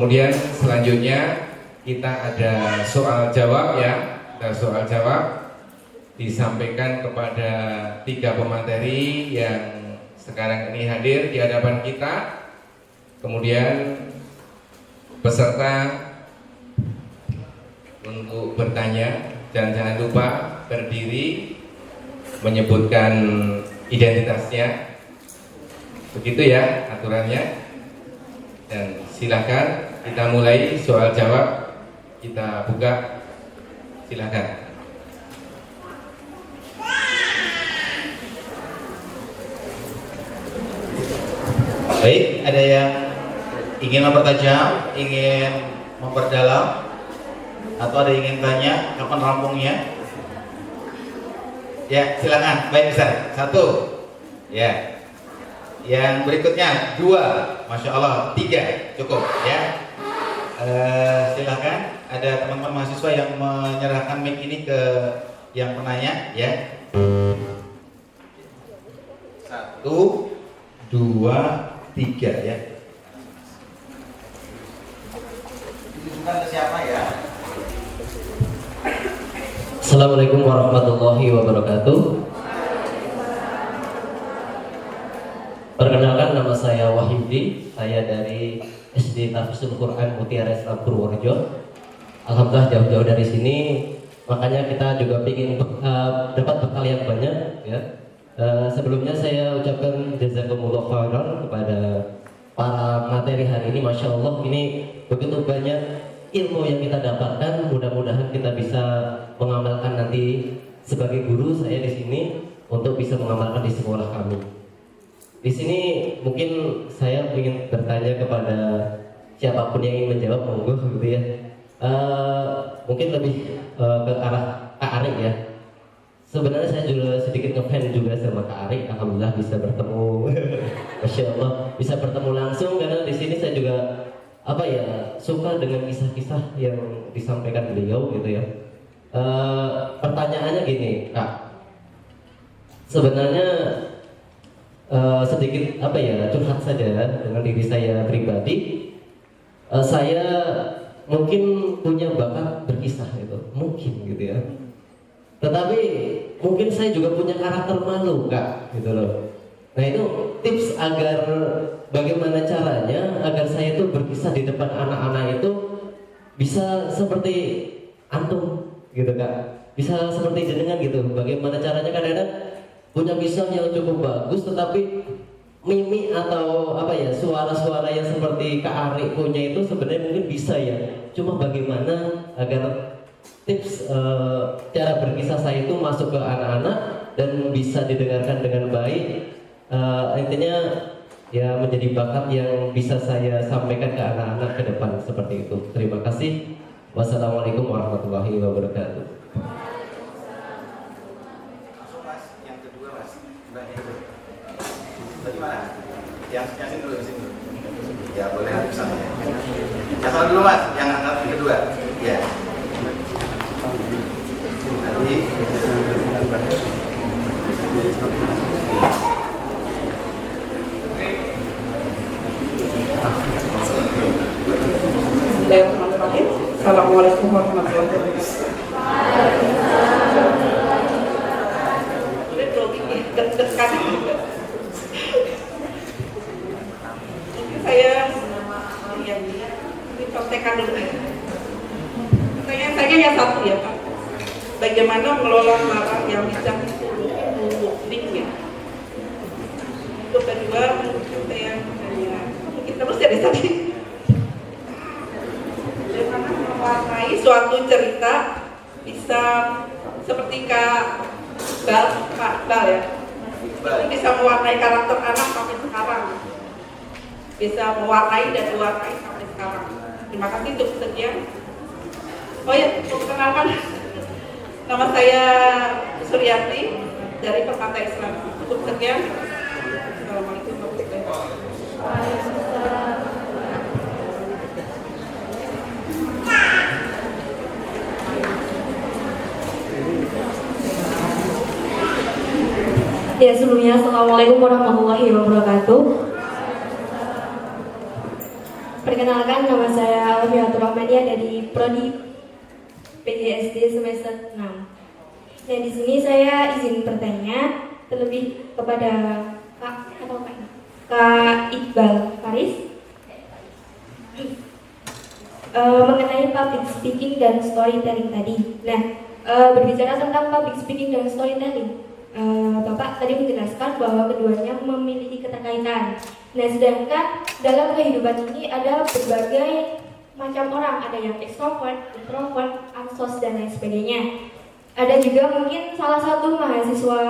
Kemudian selanjutnya kita ada soal jawab ya. Soal jawab disampaikan kepada 3 pemateri yang sekarang ini hadir di hadapan kita. Kemudian peserta untuk bertanya dan jangan lupa berdiri menyebutkan identitasnya. Begitu ya aturannya. Dan silakan kita mulai soal jawab. Kita buka. Silakan. Baik, ada yang ingin mempertajam, ingin memperdalam, atau ada yang ingin tanya kapan rampungnya? Ya, silakan. Baik, bisa. 1. Ya. Yang berikutnya 2. Masya Allah. 3. Cukup ya. Silakan. Ada teman-teman mahasiswa yang menyerahkan mic ini ke yang penanya ya. 1, 2, 3 ya. Ditujukan ke siapa ya? Assalamualaikum warahmatullahi wabarakatuh. Perkenalkan, nama saya Wahyudi. Saya dari SD Tahfidzul Quran Mutiara Islam Purworejo. Alhamdulillah jauh-jauh dari sini, makanya kita juga ingin dapat bekal yang banyak ya. Sebelumnya saya ucapkan jazakumullah khairan kepada para materi hari ini. Masya Allah, ini begitu banyak ilmu yang kita dapatkan. Mudah-mudahan kita bisa mengamalkan nanti sebagai guru saya di sini untuk bisa mengamalkan di sekolah kami. Di sini mungkin saya ingin bertanya kepada siapapun yang ingin menjawab, monggo gitu ya. Mungkin lebih ke arah Kak Arik ya. Sebenarnya saya juga sedikit ngefans juga sama Kak Arik. Alhamdulillah bisa bertemu, masya Allah, bisa bertemu langsung karena di sini saya juga suka dengan kisah-kisah yang disampaikan beliau gitu ya. Pertanyaannya gini Kak, sebenarnya sedikit curhat saja dengan diri saya pribadi. Saya mungkin punya bakat berkisah itu, mungkin gitu ya. Tetapi mungkin saya juga punya karakter malu Kak, gitu loh. Nah itu tips agar bagaimana caranya agar saya itu berkisah di depan anak-anak itu bisa seperti antum gitu Kak, bisa seperti jenengan gitu. Bagaimana caranya? Kadang-kadang punya kisah yang cukup bagus tetapi mimik atau suara-suara yang seperti Kak Arik punya itu sebenarnya mungkin bisa ya. Cuma bagaimana agar tips cara berkisah saya itu masuk ke anak-anak dan bisa didengarkan dengan baik, intinya ya menjadi bakat yang bisa saya sampaikan ke anak-anak ke depan seperti itu. Terima kasih. Wassalamualaikum warahmatullahi wabarakatuh. Bagaimana? Yang sini dulu, sini dulu. Ya boleh habis sama ya. Yang satu dulu Mas, yang kedua. Ya. Tadi. Bismillahirrahmanirrahim. Assalamualaikum warahmatullahi wabarakatuh. Saya contekan dulu ya. Saya yang satu ya Pak. Bagaimana mengelola barang yang bisa link-nya. Itu kedua mungkin saya mungkin terus dari tadi. Bagaimana mewarnai suatu cerita bisa seperti Kak Bal ya. Itu bisa mewarnai karakter anak sampai sekarang. Bisa mewarnai dan diwarnai sampai sekarang. Terima kasih untuk sekian. Oh ya, perkenalkan, nama saya Suryati dari Permata Islam. Cukup sekian. Assalamualaikum warahmatullahi wabarakatuh. Ya, sebelumnya Assalamualaikum warahmatullahi wabarakatuh. Perkenalkan, nama saya ini ada di Prodi PGSD semester 6. Dan di sini saya izin bertanya terlebih kepada Kak Iqbal Faris mengenai public speaking dan storytelling tadi. Nah, berbicara tentang public speaking dan storytelling, Bapak tadi menjelaskan bahwa keduanya memiliki keterkaitan. Nah, sedangkan dalam kehidupan ini ada berbagai macam orang, ada yang extrovert, introvert, ansos dan lain sebagainya. Ada juga mungkin salah satu mahasiswa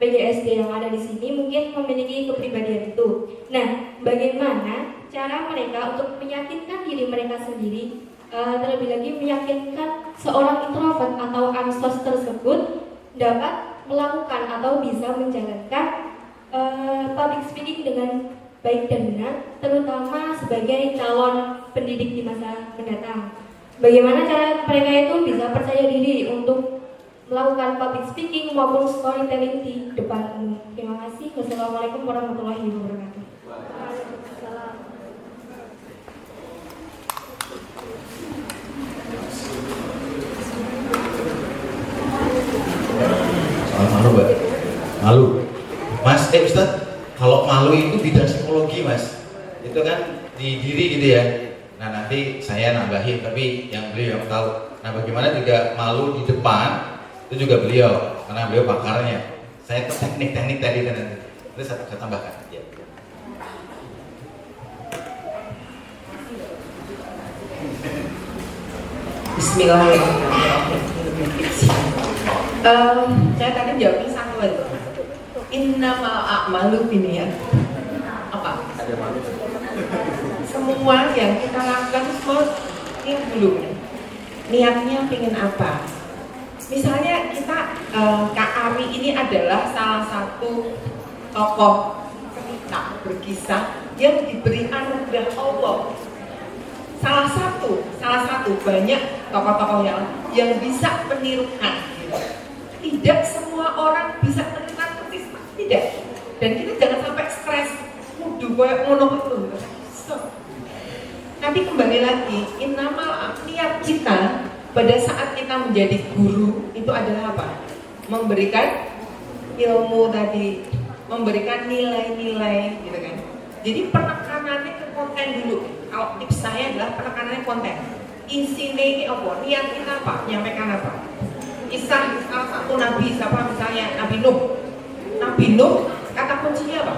PGSD yang ada di sini mungkin memiliki kepribadian itu. Nah, bagaimana cara mereka untuk meyakinkan diri mereka sendiri, terlebih lagi meyakinkan seorang introvert atau ansos tersebut dapat melakukan atau bisa menjalankan public speaking dengan baik dan benar, terutama sebagai calon pendidik di masa mendatang. Bagaimana cara mereka itu bisa percaya diri untuk melakukan public speaking maupun storytelling di depan umum. Terima kasih. Wassalamualaikum warahmatullahi wabarakatuh. Soal malu, Mbak. Malu. Mas, Ustaz, kalau malu itu bidang psikologi, Mas. Itu kan di diri gitu ya. Nah, nanti saya nambahin, tapi yang beliau yang tahu. Nah, bagaimana juga malu di depan, itu juga beliau, karena beliau pakarnya. Saya ke teknik-teknik tadi kan nanti. Itu saya tambahkan. Ya. Bismillahirrahmanirrahim. Saya tadi jawabnya satu aja. Innamal a'malu binniyat. Apa? Semua yang kita lakukan semua ini dulu. Niatnya pengen apa? Misalnya kita Kak Ari ini adalah salah satu tokoh cerita berkisah yang diberi anugerah Allah. Salah satu banyak tokoh-tokoh yang bisa menirukan. Tidak semua orang bisa menirukan persis, tidak. Dan kita jangan sampai stres, mudu kayak ngono itu. Tapi kembali lagi, innamal niat kita pada saat kita menjadi guru itu adalah apa? Memberikan ilmu tadi, memberikan nilai-nilai gitu kan. Jadi penekanannya ke konten dulu. Kalau tips saya adalah penekanannya konten. Isinya ini apa? Niat kita apa? Menyampaikan apa? Kisah salah satu nabi, siapa misalnya Nabi Nuh. Nabi Nuh kata kuncinya apa?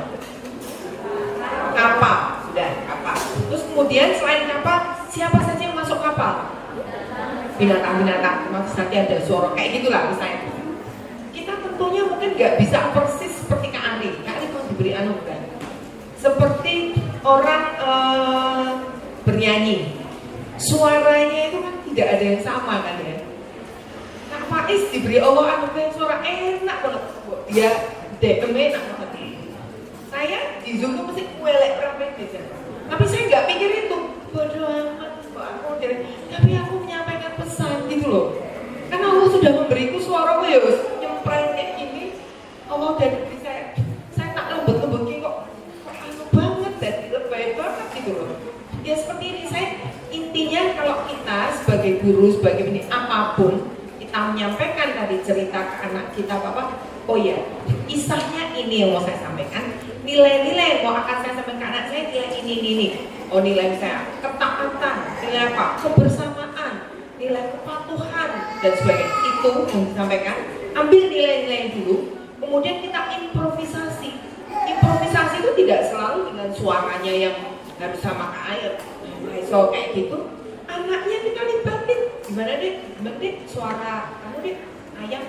Kapal, sudah kapal. Terus kemudian selain kapal, siapa saja yang masuk kapal? Binatang-binatang, nanti ada suara kayak gitulah misalnya. Kita tentunya mungkin nggak bisa persis seperti Kak Ari. Kak Ari mau diberi anugerah. Seperti orang bernyanyi, suaranya itu kan tidak ada yang sama kan ya. Kak Faiz diberi Allah anugerah suara enak banget. Dia DM enak banget. Saya di Zoom tuh mesti kuelek ramen aja. Tapi saya nggak pikir itu. Bodoh amat, tapi aku menyampaikan pesan gitu loh. Karena Allah sudah memberiku suara gue ya, nyempreng kayak gini. Allah udah diberi saya tak lembut-lembut kok anu banget dan lebay banget gitu loh. Ya seperti ini, saya intinya kalau kita sebagai guru, sebagai ini apapun kita menyampaikan tadi cerita ke anak kita apa, oh ya, kisahnya ini yang mau saya sampaikan. Nilai-nilai yang mau akan saya sampaikan ke anak saya, nilai ini. Oh, nilai saya ketaatan, nilai apa? Kebersamaan, nilai kepatuhan dan sebagainya. Itu yang disampaikan. Ambil nilai-nilai dulu, kemudian kita improvisasi. Improvisasi itu tidak selalu dengan suaranya yang harus sama kayak air. So kayak gitu, anaknya kita libatin. Gimana deh suara kamu deh ayam.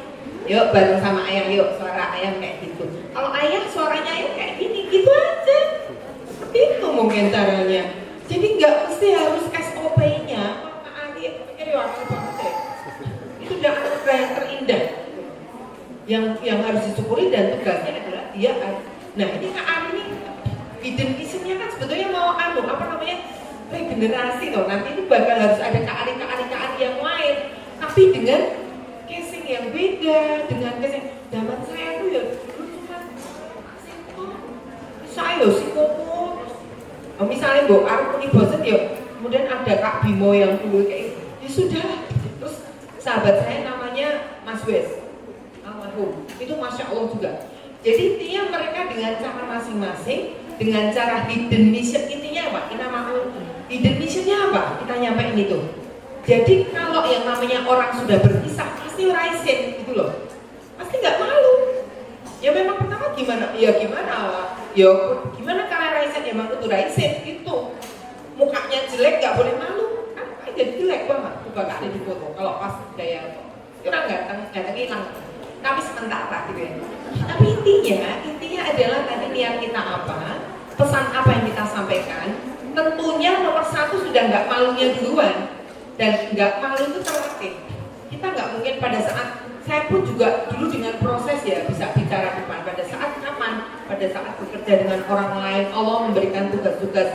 Yuk bareng sama ayam, yuk suara ayam kayak gitu. Kalau ayam suaranya ayam kayak gini, gitu aja. Itu mungkin caranya. Jadi nggak mesti harus SOP-nya. Kalau Kak Ari pikir ya banget deh. Itu udah anugerah yang terindah. Yang harus disyukuri dan tugasnya adalah dia. Nah ini Kak Ari ini hidden mission-nya kan sebetulnya mau regenerasi loh. Nanti itu bakal harus ada Kak Ari yang lain. Tapi dengan casing yang beda, dengan casing zaman saya tuh ya dulu cuma saya sih misalnya Bu, aku punya bosen ya kemudian ada Kak Bimo yang dulu kayak ya sudah. Terus sahabat saya namanya Mas Wes almarhum, itu Masya Allah juga. Jadi intinya mereka dengan cara masing-masing, dengan cara hidden mission, intinya apa? Kita mau hidden missionnya apa? Kita nyampein itu. Jadi kalau yang namanya orang sudah berpisah pasti raisin gitu loh, pasti nggak malu. Ya memang pertama gimana? Ya gimana cara raisin? Ya memang itu raisin gitu. Mukanya jelek nggak boleh malu, kan jadi jelek banget. Coba kali di foto. Kalau pas gaya orang ganteng hilang. Tapi sementara gitu ya. Tapi intinya adalah tadi niat kita apa, pesan apa yang kita sampaikan. Tentunya nomor satu sudah nggak malunya duluan, dan nggak malu itu terlatih. Kita nggak mungkin pada saat saya pun juga dulu dengan proses ya bisa bicara depan. Pada saat kapan? Pada saat bekerja dengan orang lain, Allah memberikan tugas-tugas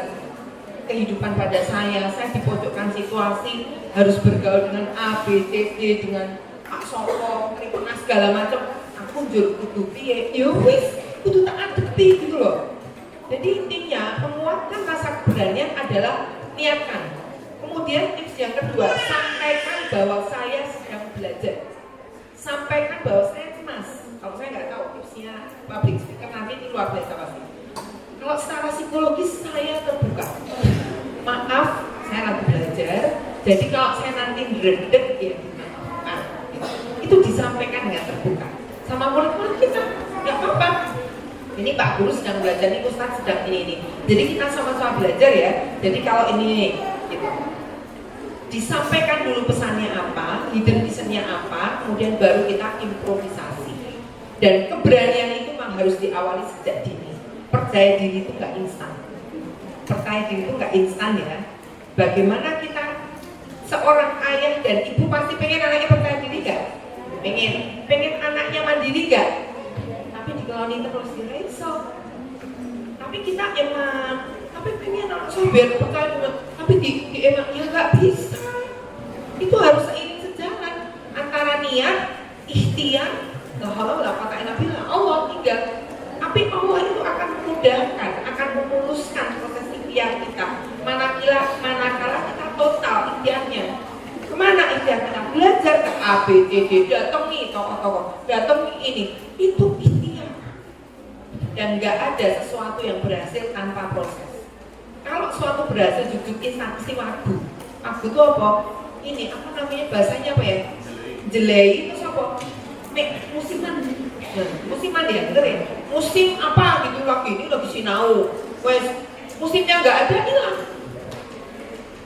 kehidupan pada saya dipojokkan situasi, harus bergaul dengan A, B, C, D, dengan Pak Soko, terima segala macam. Aku jujur kudu piye, yo wis kudu tak adepi gitu loh. Jadi intinya menguatkan rasa keberanian adalah niatkan. Kemudian tips yang kedua, sampaikan bahwa saya sedang belajar. Sampaikan bahwa saya cemas. Kalau saya nggak tahu tipsnya public speaker nanti ini luar biasa pasti. Kalau secara psikologis saya terbuka. Maaf, saya lagi belajar. Jadi kalau saya nanti redek ya dimaafkan. Itu disampaikan dengan terbuka. Sama murid-murid kita, nggak apa-apa. Ini Pak Guru sedang belajar, ini Ustadz sedang ini. Jadi kita sama-sama belajar ya. Jadi kalau ini, gitu. Disampaikan dulu pesannya apa, hidden missionnya apa, kemudian baru kita improvisasi. Dan keberanian itu memang harus diawali sejak dini. Percaya diri itu nggak instan. Percaya diri itu nggak instan ya. Bagaimana kita seorang ayah dan ibu pasti pengen anaknya percaya diri nggak? Pengen anaknya mandiri nggak? Tapi dikeloni terus diraiso. Tapi kita emang, tapi pengen anak saya biar percaya diri. Tapi di emang ya nggak bisa. Itu harus seiring sejalan antara niat, ikhtiar, la haula wala quwata illa billah, Allah tinggal. Tapi Allah itu akan memudahkan, akan memuluskan proses ikhtiar kita. Manakala kita total ikhtiarnya. Kemana ikhtiar kita? Belajar ke A, B, C, D, datangi tokoh-tokoh, datangi ini. Itu ikhtiar. Dan nggak ada sesuatu yang berhasil tanpa proses. Kalau suatu berhasil jujur instansi wagu. Wagu itu apa? Ini apa namanya bahasanya apa ya? Jelei itu apa? Musiman. Musiman ya, bener ya? Musim apa gitu lagi, ini lagi sinau. Wes, musimnya nggak ada, hilang.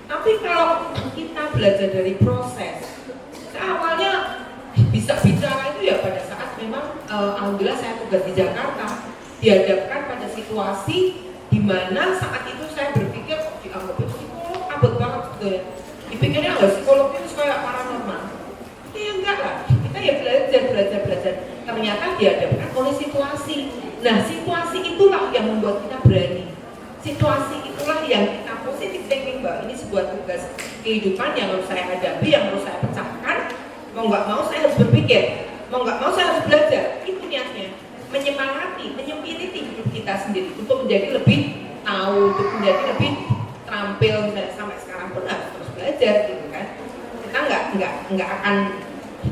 Tapi kalau kita belajar dari proses, awalnya bisa bicara itu ya pada saat memang alhamdulillah saya tugas di Jakarta, dihadapkan pada situasi di mana saat itu saya berpikir dianggap psikolog abot banget gitu ya. Dipikirnya nggak psikolog itu kayak paranormal. Ya enggak lah, kita ya belajar. Ternyata dihadapkan oleh situasi. Nah situasi itulah yang membuat kita berani. Situasi itulah yang kita positif thinking bahwa ini sebuah tugas kehidupan yang harus saya hadapi, yang harus saya pecahkan. Mau nggak mau saya harus berpikir, mau nggak mau saya harus belajar. Itu niatnya, menyemangati, menyempiriti hidup kita sendiri untuk menjadi lebih tahu, untuk menjadi lebih terampil. Dan sampai sekarang pun harus terus belajar gitu kan. Kita nggak akan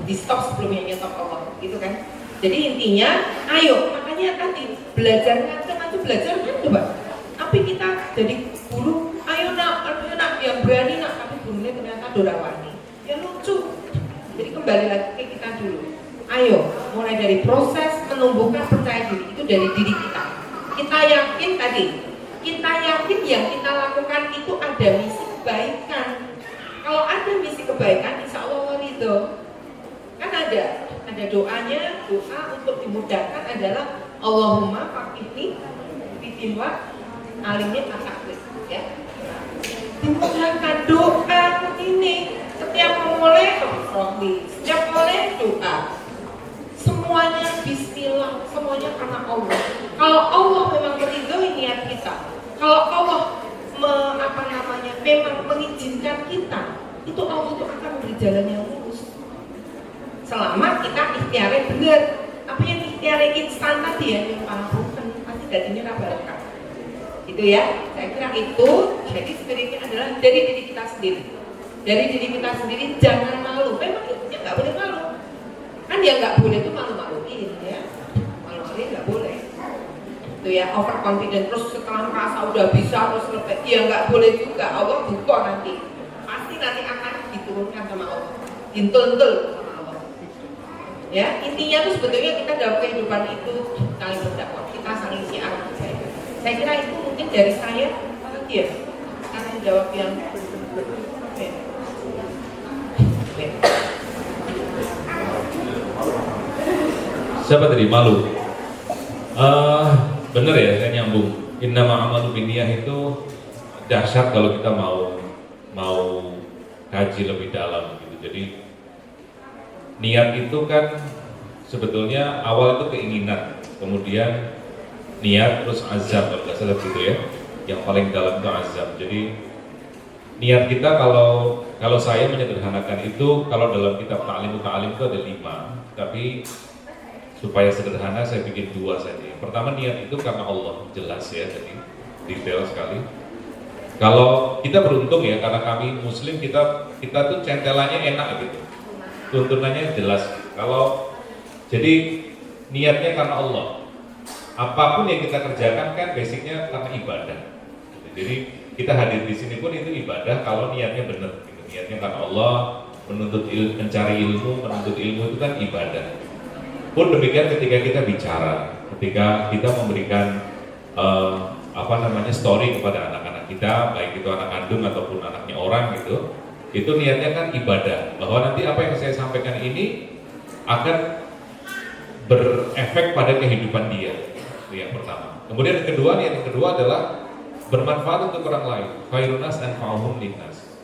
di stop sebelumnya nyetop Allah gitu kan. Jadi intinya, ayo, makanya tadi belajar ngaco belajar kan coba. Tapi kita jadi guru, ayo nak, yang berani nak, tapi gurunya ternyata dorawani. Ya lucu. Jadi kembali lagi ke kita dulu. Ayo, mulai dari proses menumbuhkan percaya diri itu dari diri kita. Kita yakin tadi, kita yakin yang kita lakukan itu ada misi kebaikan. Kalau ada misi kebaikan, insya Allah ridho. Kan ada doanya, doa untuk dimudahkan adalah Allahumma faqihni fiddin wa alimni at-ta'wil ya. Dimudahkan doa ini setiap memulai setiap mulai doa. Semuanya bismillah, semuanya karena Allah. Kalau Allah memang meridhoi niat kita, kalau Allah memang mengizinkan kita, itu Allah itu akan memberi jalan yang lurus. Selama kita ikhtiarnya benar. Tapi yang ikhtiarnya instan tadi ya, yang pangkukan pasti dadinya barokah. Gitu Gitu ya, saya kira itu. Jadi spiritnya adalah dari diri kita sendiri. Dari diri kita sendiri jangan malu. Memang itu nggak boleh malu. Kan yang nggak boleh itu malu-maluin ya. Malu-maluin nggak boleh. Itu ya, overconfident terus setelah merasa udah bisa terus lebih. Ya nggak boleh juga. Allah buka nanti. Pasti nanti akan diturunkan sama Allah. Dintul-tul sama Allah. Ya, intinya tuh sebetulnya kita dalam kehidupan itu saling berdakwah. Kita saling siar. Saya kira itu mungkin dari saya. Ya, karena jawab yang oke. Siapa tadi? Malu. Bener ya, saya nyambung. Innama amalu binniyah itu dahsyat kalau kita mau kaji lebih dalam gitu. Jadi niat itu kan sebetulnya awal itu keinginan, kemudian niat, terus azam, kalau nggak salah gitu ya. Yang paling dalam itu azam. Jadi niat kita kalau saya menyederhanakan itu, kalau dalam kitab ta'lim itu ada 5, tapi supaya sederhana saya bikin 2 saja. Pertama, niat itu karena Allah, jelas ya, jadi detail sekali. Kalau kita beruntung ya, karena kami Muslim, kita tuh centelannya enak gitu, tuntunannya jelas. Kalau jadi niatnya karena Allah, apapun yang kita kerjakan kan basicnya karena ibadah. Jadi kita hadir di sini pun itu ibadah kalau niatnya benar. Gitu. Niatnya karena Allah, mencari ilmu, menuntut ilmu itu kan ibadah. Pun demikian ketika kita bicara, ketika kita memberikan story kepada anak-anak kita, baik itu anak kandung ataupun anaknya orang gitu, itu niatnya kan ibadah. Bahwa nanti apa yang saya sampaikan ini akan berefek pada kehidupan dia. Itu yang pertama. Kemudian yang kedua adalah bermanfaat untuk orang lain. Khairun nas anfa'uhum linnas.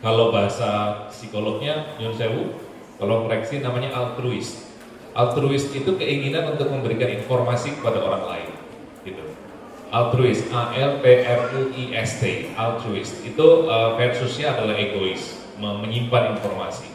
Kalau bahasa psikolognya Nyun Sewu, kalau koreksi namanya altruis. Altruis itu keinginan untuk memberikan informasi kepada orang lain. Gitu. Altruis, A-L-T-R-U-I-S-T, altruis. Itu versusnya adalah egois, menyimpan informasi.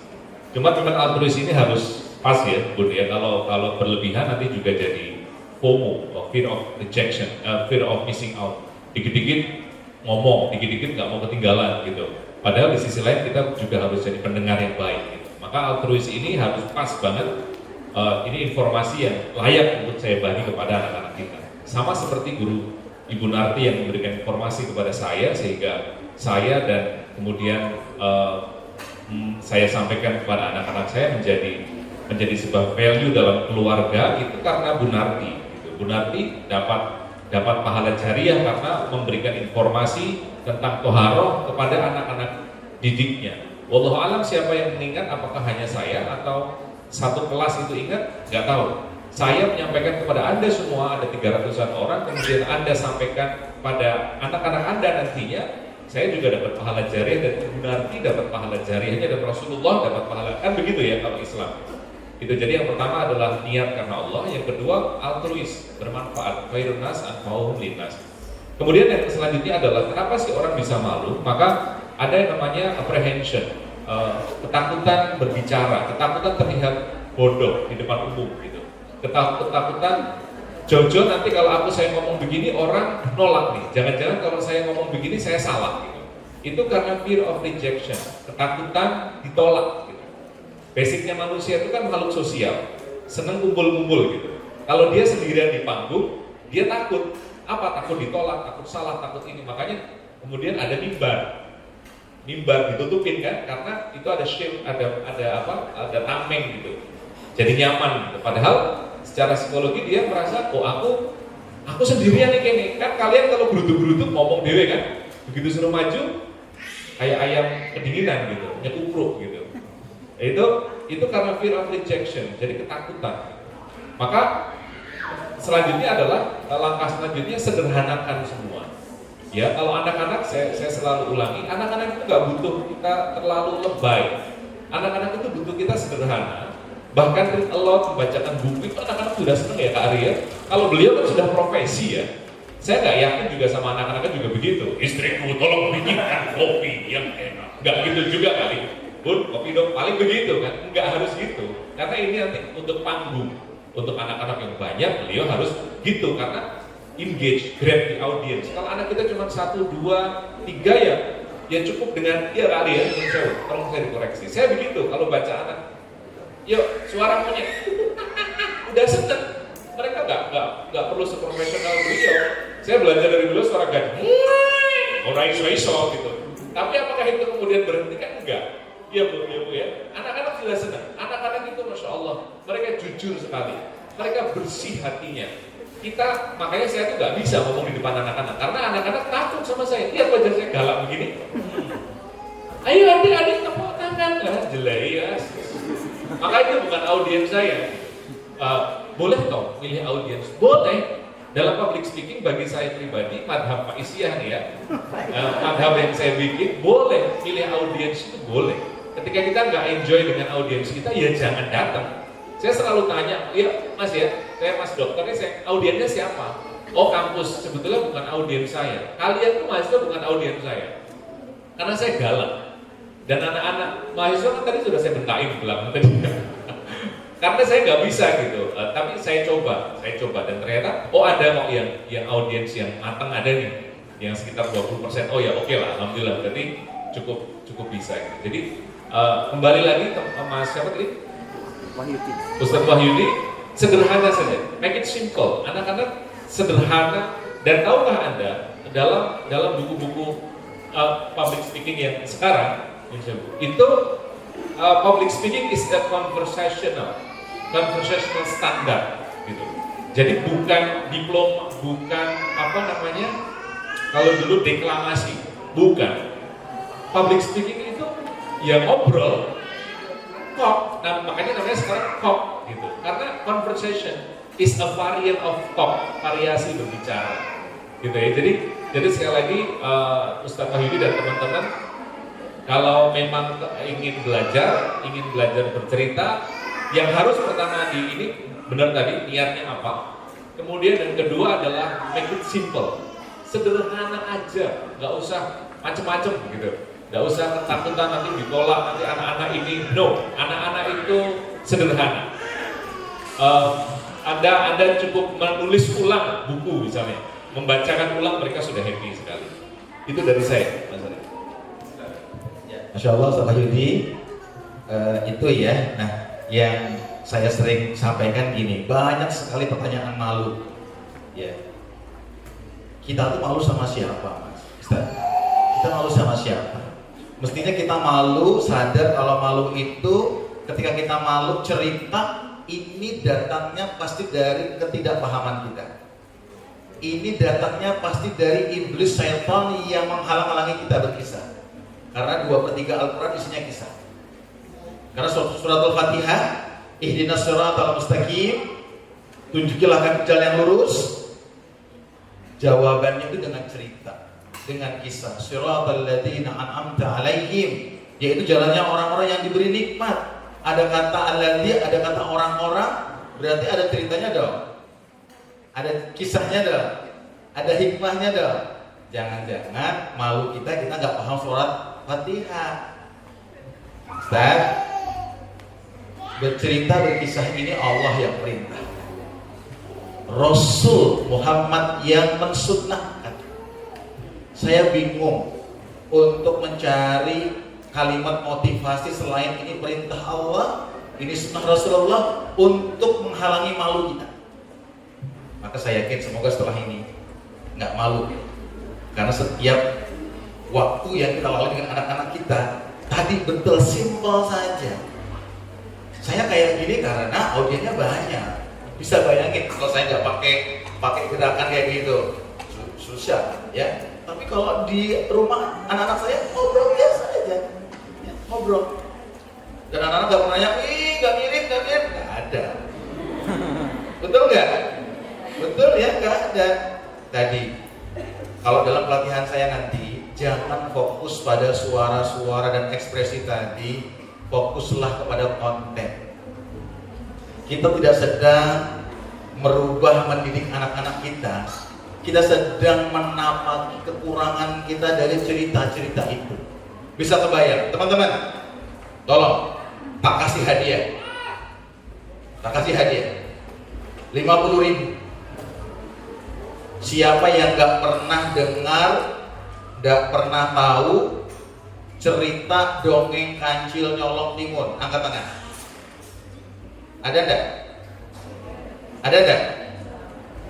Cuma altruis ini harus pas ya, Bud ya. Kalau berlebihan nanti juga jadi FOMO, fear of rejection, fear of missing out. Dikit-dikit ngomong, dikit-dikit nggak mau ketinggalan gitu. Padahal di sisi lain kita juga harus jadi pendengar yang baik. Gitu. Maka altruis ini harus pas banget. Ini informasi yang layak untuk saya bagi kepada anak-anak kita. Sama seperti guru Ibu Narti yang memberikan informasi kepada saya, sehingga saya dan kemudian saya sampaikan kepada anak-anak saya menjadi sebuah value dalam keluarga itu karena Bu Narti. Gitu. Bu Narti dapat pahala jariah karena memberikan informasi tentang toharoh kepada anak-anak didiknya. Wallahu alam siapa yang mengingat, apakah hanya saya atau satu kelas itu ingat, nggak tahu. Saya menyampaikan kepada Anda semua, ada 300-an orang, kemudian Anda sampaikan pada anak-anak Anda nantinya, saya juga dapat pahala jariah dan Ibu Narti dapat pahala jariahnya dan Rasulullah dapat pahala, kan begitu ya kalau Islam. Itu jadi yang pertama adalah niat karena Allah, yang kedua altruis, bermanfaat, khairun nas anfa'uhum linnas. Kemudian yang selanjutnya adalah kenapa sih orang bisa malu? Maka ada yang namanya apprehension. Ketakutan berbicara, ketakutan terlihat bodoh di depan umum gitu. Ketakutan Jojo nanti kalau saya ngomong begini orang nolak nih. Jangan-jangan kalau saya ngomong begini saya salah gitu. Itu karena fear of rejection, ketakutan ditolak gitu. Basicnya manusia itu kan makhluk sosial, seneng kumpul-kumpul gitu. Kalau dia sendirian di panggung, dia takut. Apa? Takut ditolak, takut salah, takut ini. Makanya kemudian ada mimbar ditutupin kan, karena itu ada shield, ada tameng gitu, jadi nyaman gitu. Padahal secara psikologi dia merasa, aku sendirian nih kayaknya. Kan kalian kalau gerutu-gerutu ngomong dewe kan, begitu suruh maju kayak ayam kedinginan gitu, nyekupruk gitu. Itu karena fear of rejection, jadi ketakutan. Maka selanjutnya adalah langkah selanjutnya sederhanakan semua. Ya, kalau anak-anak saya selalu ulangi, anak-anak itu nggak butuh kita terlalu lebay. Anak-anak itu butuh kita sederhana. Bahkan Allah membacakan buku itu anak-anak sudah seneng ya Kak Ari ya. Kalau beliau kan sudah profesi ya. Saya nggak yakin juga sama anak-anaknya juga begitu. Istriku tolong bikinkan kopi yang enak. Nggak gitu juga kali. Bun, kopi dong, paling begitu kan. Nggak harus gitu. Karena ini nanti untuk panggung. Untuk anak-anak yang banyak beliau harus gitu karena engage, grab the audience. Kalau anak kita cuma 1, 2, 3 ya cukup dengan ya kali ya, tolong saya dikoreksi. Saya begitu kalau baca anak. Yuk, suara monyet. Udah seneng. Mereka nggak perlu seprofesional beliau. Saya belajar dari beliau suara gandeng. Orang iso gitu. Tapi apakah itu kemudian berhenti? Kan enggak. Iya bu ya. Anak-anak sudah senang. Anak-anak itu masya Allah, mereka jujur sekali. Mereka bersih hatinya. Makanya saya tuh nggak bisa ngomong di depan anak-anak karena anak-anak takut sama saya. Lihat wajah saya galak begini. Ayo adik-adik tepuk tangan lah, jelas. Maka itu bukan audiens saya. Boleh toh milih audiens? Boleh. Dalam public speaking bagi saya pribadi, madhab Faisiyah nih ya, madhab yang saya bikin, boleh milih audiens itu boleh. Ketika kita nggak enjoy dengan audiens kita, ya jangan datang. Saya selalu tanya, ya mas ya, saya mas dokternya, audiensnya siapa? Oh kampus, sebetulnya bukan audiens saya. Kalian tuh mahasiswa bukan audiens saya. Karena saya galak. Dan anak-anak mahasiswa kan tadi sudah saya bentain di belakang tadi. Karena saya nggak bisa gitu, tapi saya coba dan ternyata ada kok yang audiens yang matang ada nih, yang sekitar 20%. Oh ya oke lah, alhamdulillah, berarti cukup bisa gitu. Jadi kembali lagi ke Mas siapa tadi? Ustadz Wahyudi, sederhana saja, make it simple. Anak-anak sederhana, dan tahukah Anda dalam buku-buku public speaking yang sekarang itu public speaking is a conversational standard gitu. Jadi bukan diploma, bukan kalau dulu deklamasi, bukan. Public speaking itu ya ngobrol, talk. Nah, makanya namanya sekarang talk gitu. Karena conversation is a variant of talk, variasi berbicara. Gitu ya. Jadi sekali lagi Ustadz Wahyudi dan teman-teman, kalau memang ingin belajar bercerita, yang harus pertama ini benar tadi niatnya apa. Kemudian yang kedua adalah make it simple, sederhana aja, nggak usah macem-macem gitu, nggak usah ketakutan nanti ditolak nanti anak-anak ini. No, anak-anak itu sederhana. Anda cukup menulis ulang buku misalnya, membacakan ulang mereka sudah happy sekali. Itu dari saya, Mas Ari. Masya Allah, Ustaz Wahyudi, itu ya. Nah, yang saya sering sampaikan gini, banyak sekali pertanyaan malu. Ya, kita tuh malu sama siapa, Mas? Ustaz? Kita malu sama siapa? Mestinya kita malu, sadar kalau malu itu ketika kita malu cerita, ini datangnya pasti dari ketidakpahaman kita. Ini datangnya pasti dari iblis syaitan yang menghalang-halangi kita berkisah. Karena 2/3 Al-Quran isinya kisah. Karena surat Al-Fatihah, ihdinas siratal mustaqim, tunjukilah kami jalan yang lurus. Jawabannya itu dengan cerita, dengan kisah. Siratal ladzina an'amta alaihim, yaitu jalannya orang-orang yang diberi nikmat. Ada kata alladzi, ada kata orang-orang, berarti ada ceritanya dong. Ada kisahnya dong. Ada hikmahnya dong. Jangan-jangan malu kita nggak paham surat Fatihah. Ustaz, bercerita berkisah ini Allah yang perintah, Rasul Muhammad yang mensunnahkan. Saya bingung untuk mencari kalimat motivasi selain ini perintah Allah, ini sunnah Rasulullah untuk menghalangi malu kita. Maka saya yakin semoga setelah ini nggak malu, karena setiap waktu yang kita lalui dengan anak-anak kita tadi betul simpel saja. Saya kayak gini karena audiennya banyak. Bisa bayangin kalau saya nggak pakai gerakan kayak gitu, susah ya. Tapi kalau di rumah anak-anak saya ngobrol biasa aja, ya, ngobrol. Dan anak-anak nggak pernah nanya, nggak mirip, nggak ada. Betul nggak? Betul ya, nggak ada. Tadi kalau dalam pelatihan saya nanti, jangan fokus pada suara-suara dan ekspresi tadi, fokuslah kepada konten. Kita tidak sedang merubah mendidik anak-anak kita sedang menapaki kekurangan kita dari cerita-cerita itu. Bisa kebayang, teman-teman? Tolong, tak kasih hadiah. Tak kasih hadiah 50.000. Siapa yang nggak pernah dengar, nggak pernah tahu cerita dongeng kancil nyolong timun? Angkat tangan. Ada enggak? Ada enggak?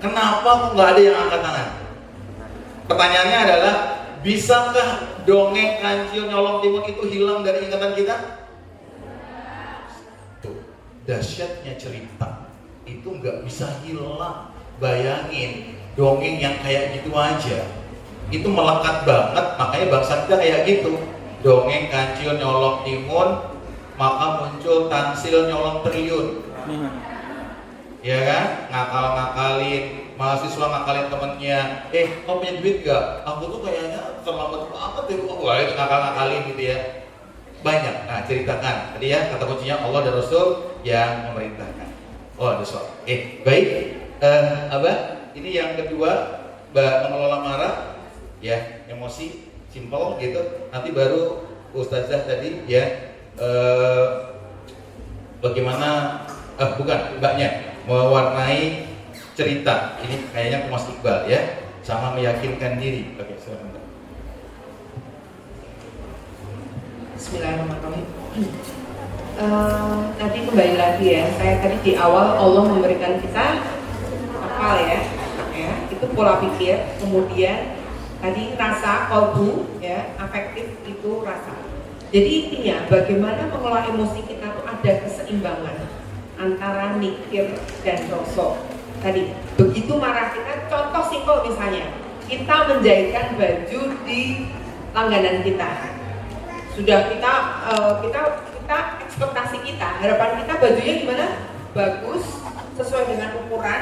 Kenapa kok nggak ada yang angkat tangan? Pertanyaannya adalah, bisakah dongeng kancil nyolong timun itu hilang dari ingatan kita? Tuh, dahsyatnya cerita itu nggak bisa hilang. Bayangin, dongeng yang kayak gitu aja itu melekat banget, makanya bangsa kita kayak gitu. Dongeng kancil nyolong timun, maka muncul tansil nyolong triliun. Ya kan? Ngakal-ngakalin, mahasiswa ngakalin temennya, kau punya duit gak? Aku tuh kayaknya terlambat banget deh. Wah, itu ngakal-ngakalin gitu ya. Banyak. Nah, ceritakan. Tadi ya, kata kuncinya Allah dan Rasul yang memerintahkan. Oh, ada soal. Baik. Abah, ini yang kedua, mengelola marah, ya, emosi, simpel gitu. Nanti baru Ustazah tadi ya, bagaimana, bukan, mbaknya mewarnai cerita. Ini kayaknya Mas Iqbal ya, sama meyakinkan diri. Oke, silakan. Bismillahirrahmanirrahim. Tadi kembali lagi ya, saya tadi di awal Allah memberikan kita akal ya, itu pola pikir, kemudian tadi rasa, kolbu ya, afektif itu rasa. Jadi intinya bagaimana mengelola emosi kita tuh ada keseimbangan antara mikir dan rasa. Tadi begitu marah kita, contoh simpel misalnya kita menjahitkan baju di langganan kita, sudah kita ekspektasi kita, harapan kita bajunya gimana? Bagus, sesuai dengan ukuran,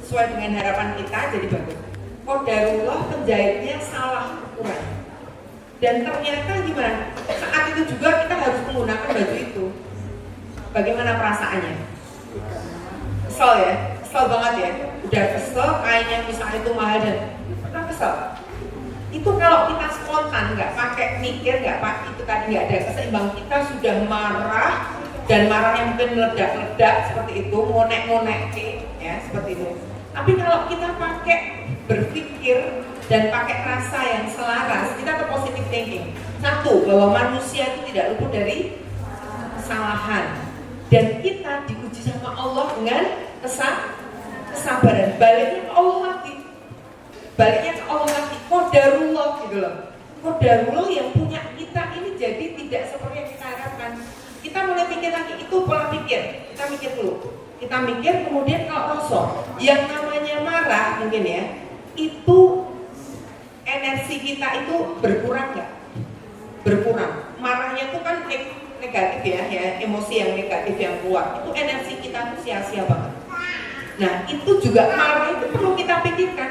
sesuai dengan harapan kita, jadi bagus. Qadarullah penjahitnya salah ukuran, dan ternyata gimana? Saat itu juga kita harus menggunakan baju itu. Bagaimana perasaannya? Kesel ya, kesel banget ya. Udah kesel, kayaknya misalnya itu mahal dan pernah kesel. Itu kalau kita spontan, nggak pakai mikir, nggak pakai itu tadi, nggak ada keseimbangan, kita sudah marah, dan marahnya mungkin meledak-ledak seperti itu, ngonek-ngonek ya seperti itu. Tapi kalau kita pakai berpikir dan pakai rasa yang selaras, kita ke positive thinking. Satu, bahwa manusia itu tidak luput dari kesalahan, dan kita diuji sama Allah dengan kesabaran. Baliknya ke Allah lagi. Baliknya ke Allah lagi, qadarullah gitu loh. Qadarullah yang punya kita ini jadi tidak seperti yang kita harapkan. Kita mulai pikir lagi, itu pola pikir. Kita mikir dulu. Kita mikir, kemudian kalau rasa, yang namanya marah mungkin ya, itu energi kita itu berkurang nggak? Berkurang. Marahnya itu kan negatif ya, emosi yang negatif yang keluar. Itu energi kita itu sia-sia banget. Nah, itu juga marah itu perlu kita pikirkan.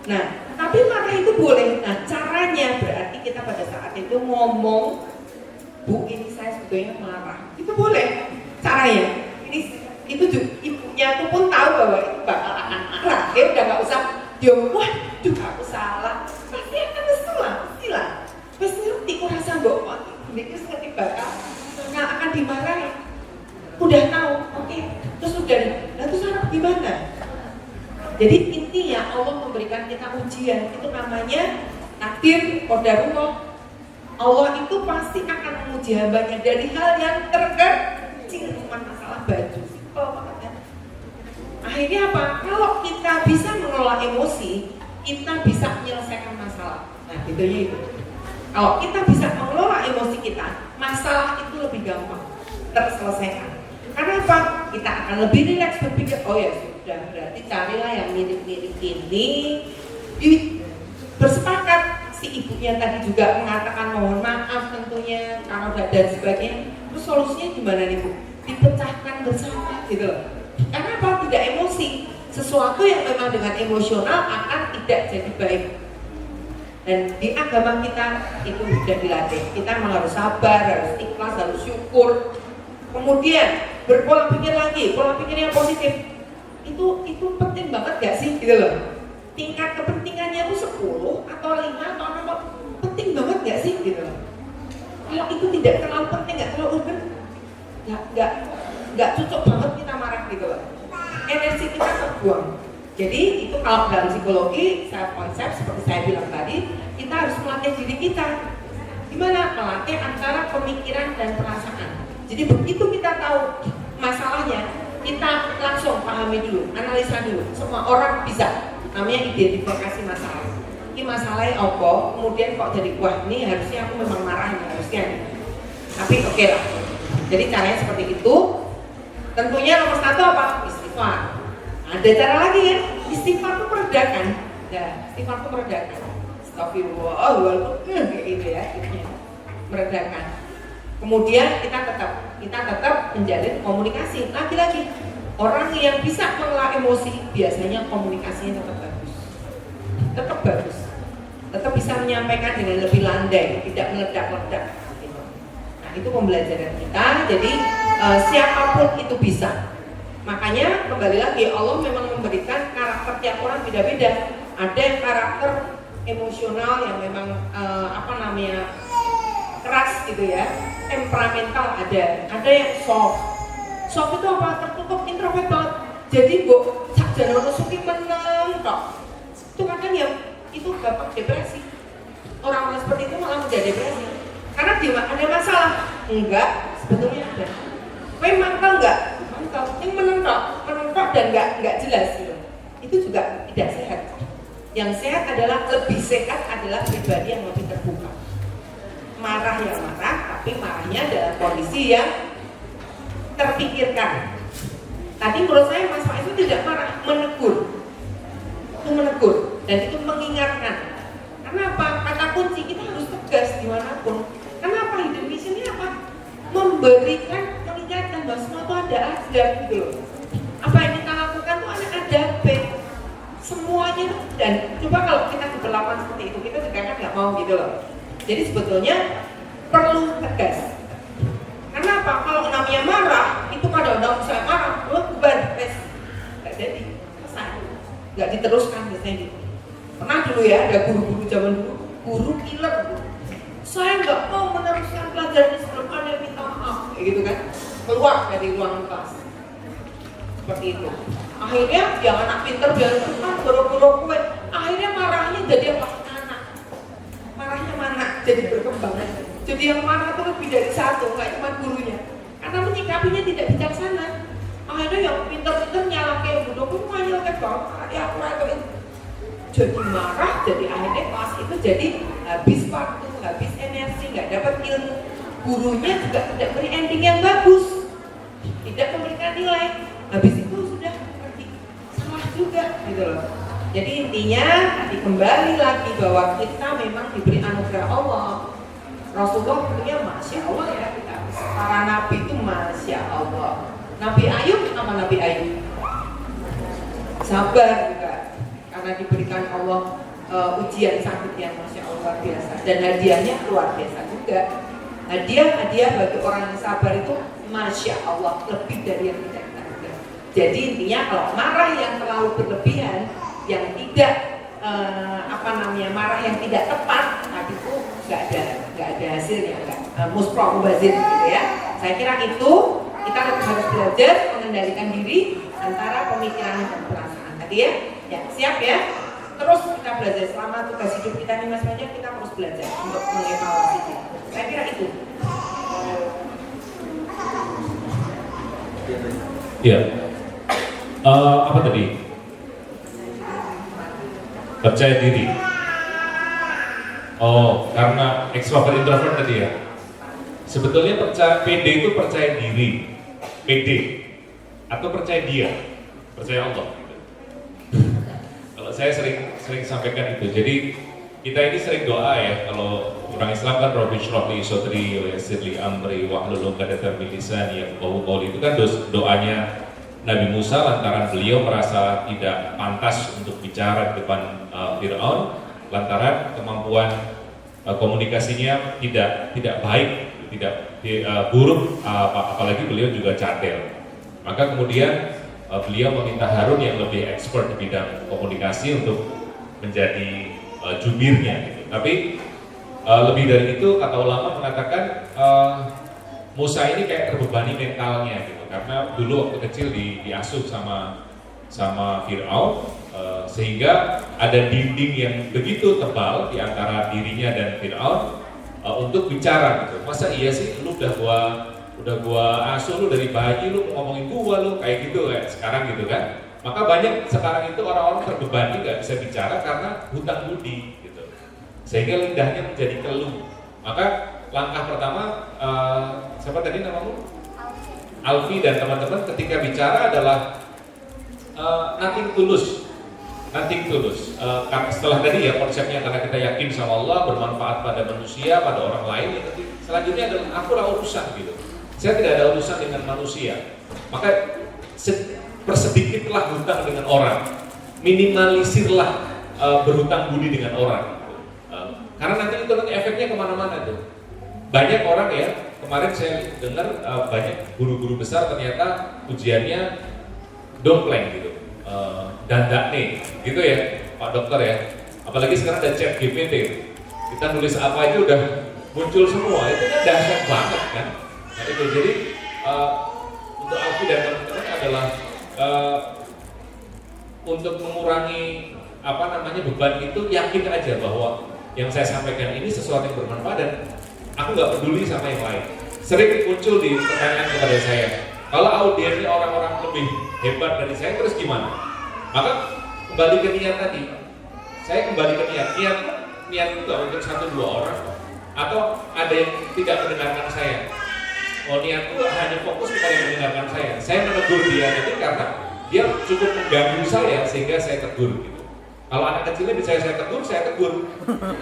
Nah, tapi marah itu boleh. Nah, caranya berarti kita pada saat itu ngomong, Bu, ini saya sebetulnya marah. Itu boleh. Caranya. Itu juga, ibunya tuh pun tahu bahwa itu bakal akan marah. Dia udah nggak usah waduh aku salah. Pasti akan pastilah. Pasti ngerti kok rasa mbok. Ini ngerti bakal nggak akan dimarahi. Udah tahu, oke. Terus udah. Nah, terus harap gimana? Jadi intinya Allah memberikan kita ujian, itu namanya takdir, qadarullah. Allah itu pasti akan menguji hambanya dari hal yang terkecil, cuma masalah baju, simpel banget ya. Akhirnya apa? Kalau kita bisa mengelola emosi, kita bisa menyelesaikan masalah. Nah, bedanya itu. Kalau kita bisa mengelola emosi kita, masalah itu lebih gampang terselesaikan. Karena apa? Kita akan lebih rileks berpikir, oh ya sudah, berarti carilah yang mirip-mirip ini. Bersepakat, si ibunya tadi juga mengatakan mohon maaf tentunya kalau dan sebagainya. Terus solusinya gimana nih Bu? Dipecahkan bersama gitu loh. Karena apa? Tidak emosi. Sesuatu yang memang dengan emosional akan tidak jadi baik. Dan di agama kita itu sudah dilatih. Kita memang harus sabar, harus ikhlas, harus syukur. Kemudian berpola pikir lagi, pola pikir yang positif. Itu penting banget gak sih gitu loh. Tingkat kepentingannya itu 10 atau 5 atau 6, penting banget gak sih gitu loh. Kalau itu tidak terlalu penting, gak terlalu urgent, gak cocok banget kita marah gitu loh. Energi kita terbuang. Jadi itu kalau dalam psikologi, saya konsep seperti saya bilang tadi, kita harus melatih diri kita. Gimana? Melatih antara pemikiran dan perasaan. Jadi begitu kita tahu masalahnya, kita langsung pahami dulu, analisa dulu. Semua orang bisa, namanya identifikasi masalah. Ini masalahnya apa, kemudian kok jadi wah ini harusnya aku memang marah, harusnya nih. Tapi oke lah. Jadi caranya seperti itu. Tentunya nomor satu apa? Istighfar. Ada cara lagi ya, istighfar itu meredakan. Ya, istighfar itu meredakan. Astagfirullah, kayak gitu ya, meredakan. Kemudian kita tetap menjalin komunikasi. Lagi-lagi orang yang bisa mengelola emosi biasanya komunikasinya tetap bagus, tetap bisa menyampaikan dengan lebih landai, tidak meledak-ledak. Gitu. Nah itu pembelajaran kita. Jadi siapapun itu bisa. Makanya kembali lagi Allah memang memberikan karakter tiap orang beda-beda. Ada yang karakter emosional yang memang keras gitu ya, temperamental ada yang soft itu apa? Tertutup, introvert banget. Jadi jangan nusuki menang kok. Itu kadang ya itu gampang depresi. Orang-orang seperti itu malah menjadi depresi. Karena dia ada masalah. Enggak, sebetulnya ada. Kowe mangkal enggak? Mangkal. Yang menentok dan enggak jelas gitu. Itu juga tidak sehat. Yang sehat adalah lebih sehat adalah pribadi yang lebih terbuka. Marah ya marah, tapi marahnya dalam kondisi yang terpikirkan. Tadi menurut saya Mas Faiz itu tidak marah, menegur. Itu menegur dan itu mengingatkan. Kenapa? Kata kunci kita harus tegas dimanapun. Kenapa hidden mission ini apa? Memberikan mengingatkan bahwa semua itu ada adab gitu loh. Apa yang kita lakukan itu ada adab. Semuanya dan coba kalau kita diperlakukan seperti itu kita juga kan nggak mau gitu loh. Jadi sebetulnya perlu tegas. Kenapa? Kalau namanya marah, itu kadang-kadang saya marah, bubar, nggak jadi, selesai, nggak diteruskan biasanya gitu. Pernah dulu ya ada guru-guru zaman dulu, guru killer, saya nggak mau meneruskan pelajaran ini sebelum ada yang minta maaf, kayak gitu kan, keluar dari ruang kelas, seperti itu. Akhirnya yang anak pinter jangan pernah goro-goro kue, akhirnya marahnya jadi apa? Marahnya mana? Jadi berkembang. Jadi yang marah itu lebih dari satu, nggak cuma gurunya. Karena menyikapinya tidak bijaksana. Akhirnya yang pinter-pinter nyalakan yang bodoh pun nyalakan bapak. Ya aku itu. Jadi marah, jadi akhirnya kelas itu jadi habis waktu, habis energi, nggak dapat ilmu. Gurunya juga tidak beri ending yang bagus, tidak memberikan nilai. Habis itu sudah pergi, salah juga, gitu loh. Jadi intinya nanti kembali lagi bahwa kita memang diberi anugerah Allah. Rasulullah punya Masya Allah ya kita. Para nabi itu Masya Allah. Nabi Ayub sama Nabi Ayub sabar juga karena diberikan Allah ujian sakit yang Masya Allah biasa. Dan hadiahnya luar biasa juga. Hadiah bagi orang yang sabar itu Masya Allah lebih dari yang tidak kita duga. Jadi intinya kalau marah yang terlalu berlebihan, yang tidak marah yang tidak tepat, tapi itu nggak ada hasilnya, muspromubazir gitu ya. Saya kira itu kita harus belajar mengendalikan diri antara pemikiran dan perasaan tadi ya. Ya siap ya. Terus kita belajar selama tugas hidup kita ini Mas Banyak, kita harus belajar untuk mengevaluasi. Saya kira itu. Iya. Apa tadi? Percaya diri. Oh, karena extrovert introvert tadi ya. Sebetulnya PD itu percaya diri, PD, atau percaya dia, percaya Allah. Kalau saya sering sampaikan itu. Jadi kita ini sering doa ya. Kalau orang Islam kan Rabbi shrahli sodri wa yassirli amri wahlul 'uqdatam min lisani yafqahu qawli, itu kan doanya Nabi Musa lantaran beliau merasa tidak pantas untuk bicara di depan Fir'aun, lantaran kemampuan komunikasinya tidak baik, tidak buruk, apalagi beliau juga cadel. Maka kemudian beliau meminta Harun yang lebih expert di bidang komunikasi untuk menjadi jubirnya. Gitu. Tapi lebih dari itu, kata ulama mengatakan Musa ini kayak terbebani mentalnya gitu, karena dulu waktu kecil diasuh sama sama Fir'aun, sehingga ada dinding yang begitu tebal di antara dirinya dan Fir'aun untuk bicara gitu. Masa iya sih lu udah gua asuh lu dari bayi, lu ngomongin gua lu kayak gitu kayak sekarang gitu kan. Maka banyak sekarang itu orang-orang terbebani nggak bisa bicara karena hutang budi gitu, sehingga lidahnya menjadi keluh. Maka langkah pertama, siapa tadi namamu? Alfi dan teman-teman ketika bicara adalah nothing tulus. Setelah tadi ya konsepnya karena kita yakin sama Allah, bermanfaat pada manusia, pada orang lain. Ya, selanjutnya adalah aku lah urusan gitu. Saya tidak ada urusan dengan manusia. Maka persedikitlah hutang dengan orang, minimalisirlah berhutang budi dengan orang. Karena nanti itu efeknya kemana-mana tuh. Banyak orang ya, kemarin saya dengar banyak guru-guru besar ternyata ujiannya dompleng gitu. Dandak nih, gitu ya Pak Dokter ya. Apalagi sekarang ada chat GPT, kita nulis apa aja udah muncul semua, itu kan dahsyat banget kan. Nah itu jadi untuk Alfi dan teman-teman adalah untuk mengurangi beban itu, yakin aja bahwa yang saya sampaikan ini sesuatu yang bermanfaat dan aku nggak peduli sama yang lain. Sering muncul di pertanyaan kepada saya, kalau audiensnya orang-orang lebih hebat dari saya terus gimana? Maka kembali ke niat tadi. Saya kembali ke niat itu untuk 1-2 orang atau ada yang tidak mendengarkan saya. Oh, niatku hanya fokus kepada yang mendengarkan saya. Saya menegur dia nanti karena dia cukup mengganggu saya sehingga saya tegur gitu. Kalau anak kecilnya bisa saya tegur.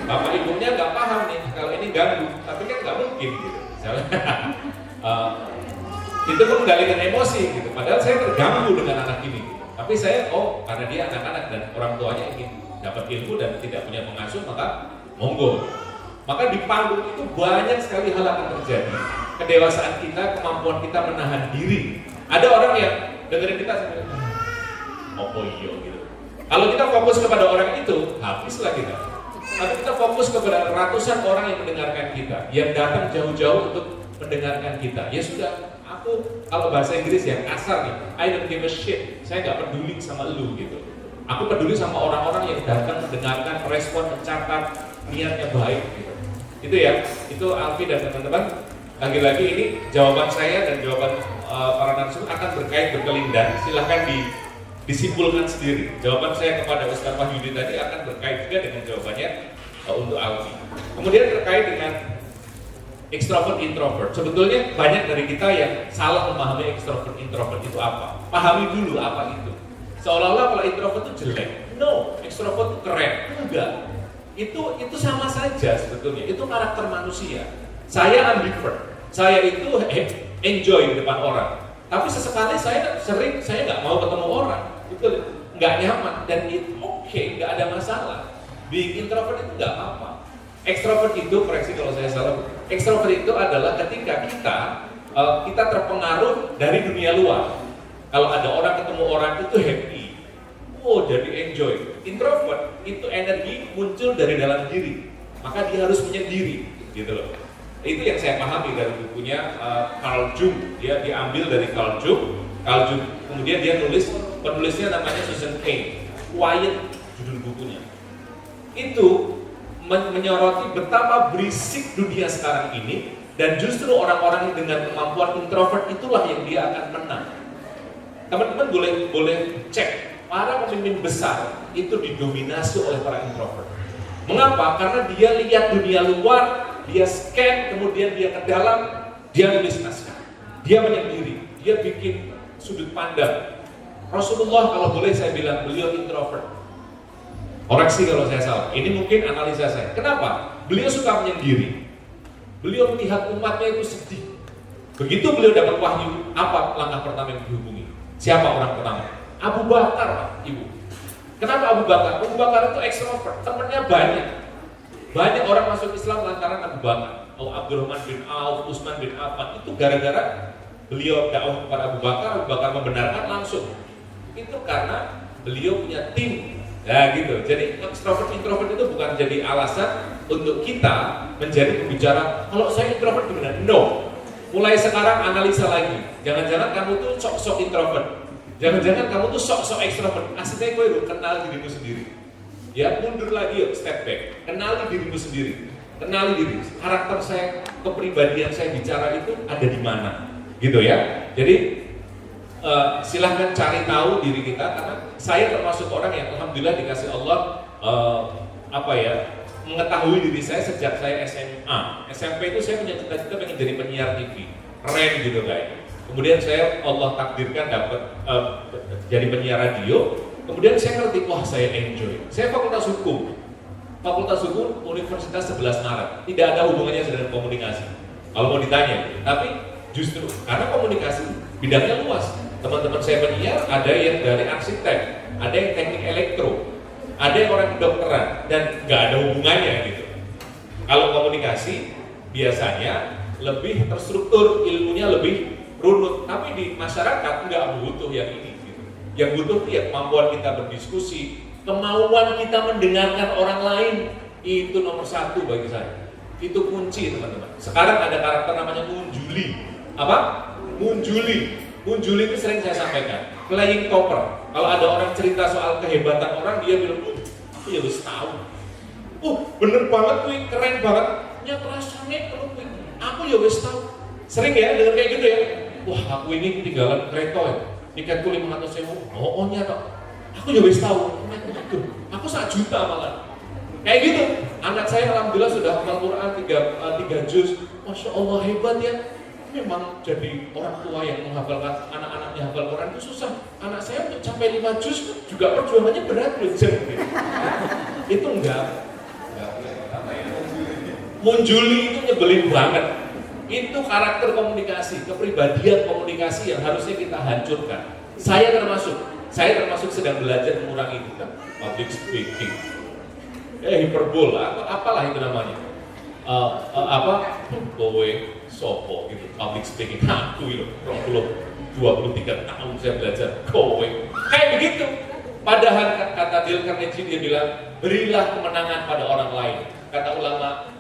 Bapak ibunya nggak paham nih kalau ini ganggu, tapi kan nggak mungkin gitu. Itu pun menggalikan emosi gitu. Padahal saya terganggu dengan anak ini. Gitu. Tapi saya karena dia anak-anak dan orang tuanya ingin dapat ilmu dan tidak punya pengasuh, maka monggo. Maka di panggung itu banyak sekali hal akan terjadi. Kedewasaan kita, kemampuan kita menahan diri. Ada orang yang dengerin kita sambil gitu. Kalau kita fokus kepada orang itu, habislah kita. Tapi kita fokus kepada ratusan orang yang mendengarkan kita, yang datang jauh-jauh untuk mendengarkan kita. Ya sudah, aku kalau bahasa Inggris yang kasar nih, I don't give a shit. Saya nggak peduli sama lu gitu. Aku peduli sama orang-orang yang datang mendengarkan, respon, mencatat, niatnya baik gitu. Itu ya, itu Alfi dan teman-teman. Lagi-lagi ini jawaban saya dan jawaban para narasumber akan berkelindan. Silahkan disimpulkan sendiri. Jawaban saya kepada Ustaz Wahyudi tadi akan berkait juga dengan jawabannya untuk Alfi. Kemudian terkait dengan extrovert introvert. Sebetulnya banyak dari kita yang salah memahami extrovert introvert itu apa. Pahami dulu apa itu. Seolah-olah kalau introvert itu jelek. No, extrovert itu keren. Enggak. Itu sama saja sebetulnya. Itu karakter manusia. Saya ambivert. Saya itu enjoy di depan orang. Tapi sesekali saya nggak mau ketemu orang. Itu nggak nyaman dan itu oke, nggak ada masalah. Being introvert itu nggak apa-apa. Extrovert itu, koreksi kalau saya salah. Extrovert itu adalah ketika kita terpengaruh dari dunia luar. Kalau ada orang ketemu orang itu happy, jadi enjoy. Introvert itu energi muncul dari dalam diri, maka dia harus menyendiri, gitu loh. Itu yang saya pahami dari bukunya Carl Jung. Dia diambil dari Carl Jung. Kemudian dia penulisnya namanya Susan Cain. Quiet judul bukunya. Itu menyoroti betapa berisik dunia sekarang ini dan justru orang-orang dengan kemampuan introvert itulah yang dia akan menang. Teman-teman boleh cek para pemimpin besar itu didominasi oleh para introvert. Mengapa? Karena dia lihat dunia luar, dia scan, kemudian dia ke dalam, dia nulis naskah, dia menyendiri, dia bikin sudut pandang. Rasulullah kalau boleh saya bilang beliau introvert. Koreksi kalau saya salah. Ini mungkin analisa saya. Kenapa? Beliau suka menyendiri. Beliau melihat umatnya itu sedih. Begitu beliau dapat wahyu, apa langkah pertama yang dihubungi? Siapa orang pertama? Abu Bakar, Pak, Ibu. Kenapa Abu Bakar? Abu Bakar itu extrovert, temannya banyak. Banyak orang masuk Islam lantaran Abu Bakar. Abdurrahman bin Auf, Utsman bin Affan, itu gara-gara beliau dakwah kepada Abu Bakar membenarkan langsung. Itu karena beliau punya tim. Ya gitu. Jadi extrovert introvert itu bukan jadi alasan untuk kita menjadi pembicara. Kalau saya introvert gimana? No. Mulai sekarang analisa lagi. Jangan-jangan kamu tuh sok-sok introvert. Jangan-jangan kamu tuh sok-sok ekstrovert, aslinya gue udah kenal dirimu sendiri. Ya, mundur lagi yuk, step back. Kenali dirimu sendiri. Kenali diri. Karakter saya, kepribadian saya bicara itu ada di mana. Gitu ya. Jadi silahkan cari tahu diri kita, karena saya termasuk orang yang alhamdulillah dikasih Allah mengetahui diri saya sejak saya SMA. SMP itu saya punya cita-cita pengen jadi penyiar TV. Keren gitu kayaknya. Kemudian Allah takdirkan dapat jadi penyiar radio. Kemudian saya ngerti, wah saya enjoy. Saya Fakultas Hukum Universitas 11 Maret. Tidak ada hubungannya dengan komunikasi. Kalau mau ditanya, tapi justru karena komunikasi bidangnya luas. Teman-teman saya penyiar ada yang dari arsitek, ada yang teknik elektro, ada yang orang kedokteran, dan nggak ada hubungannya gitu. Kalau komunikasi biasanya lebih terstruktur, ilmunya lebih runut, tapi di masyarakat nggak butuh yang ini. Yang butuh ya kemampuan kita berdiskusi, kemauan kita mendengarkan orang lain, itu nomor satu bagi saya. Itu kunci teman-teman. Sekarang ada karakter namanya munjuli. Apa? Munjuli. Munjuli itu sering saya sampaikan. Flying topper. Kalau ada orang cerita soal kehebatan orang, dia bilang, aku ya harus tahu. Bener banget tuh, keren banget. Ya rasanya terus, aku ya harus tahu. Sering ya dengar kayak gitu ya. Wah, aku ini ketinggalan kereta ya. Tiketku 500.000. Oh, nyata. Aku ya harus tahu. Aku 1 juta malah. Kayak gitu. Anak saya alhamdulillah sudah hafal Quran 3 juz. Masya Allah hebat ya. Memang jadi orang tua yang menghafalkan anak-anaknya hafal Quran itu susah. Anak saya untuk sampai 5 juz juga perjuangannya berat loh. Itu enggak. Munjuli itu nyebelin banget. Itu karakter komunikasi, kepribadian komunikasi yang harusnya kita hancurkan. Saya termasuk sedang belajar mengurangi itu kan. Public speaking. Hiperbola, apalah itu namanya. Kowe sopo gitu, public speaking. Aku itu 23 tahun saya belajar kowe. Kayak begitu. Padahal kata Dale Carnegie dia bilang, berilah kemenangan pada orang lain. Kata ulama,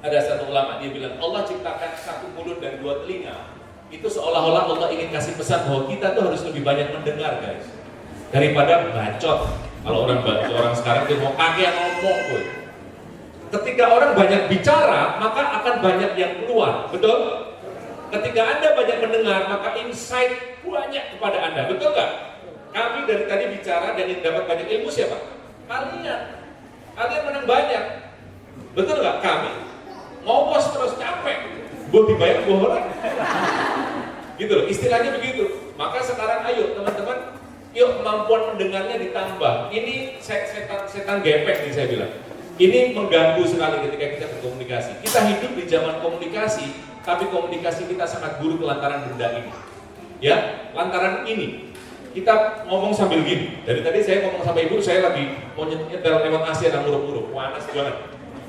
ada satu ulama dia bilang, Allah ciptakan 1 mulut dan 2 telinga. Itu seolah-olah Allah ingin kasih pesan bahwa kita tuh harus lebih banyak mendengar guys, daripada bacot. Kalau orang sekarang dia mau kakean ngomong gue. Ketika orang banyak bicara, maka akan banyak yang keluar, betul? Ketika Anda banyak mendengar, maka insight banyak kepada Anda, betul nggak? Kami dari tadi bicara dan yang dapat banyak ilmu siapa? Kalian menang banyak, betul nggak? Kami ngopos terus capek, gue dibayar bohong, gitu loh, istilahnya begitu. Maka sekarang ayo teman-teman, yuk kemampuan mendengarnya ditambah. Ini setan gepek nih saya bilang. Ini mengganggu sekali ketika kita berkomunikasi. Kita hidup di zaman komunikasi, tapi komunikasi kita sangat buruk lantaran benda ini. Ya, lantaran ini. Kita ngomong sambil gini. Dari tadi saya ngomong sama ibu, saya lagi mau nyetel lewat Asia dan muruk-muruk, panas banget.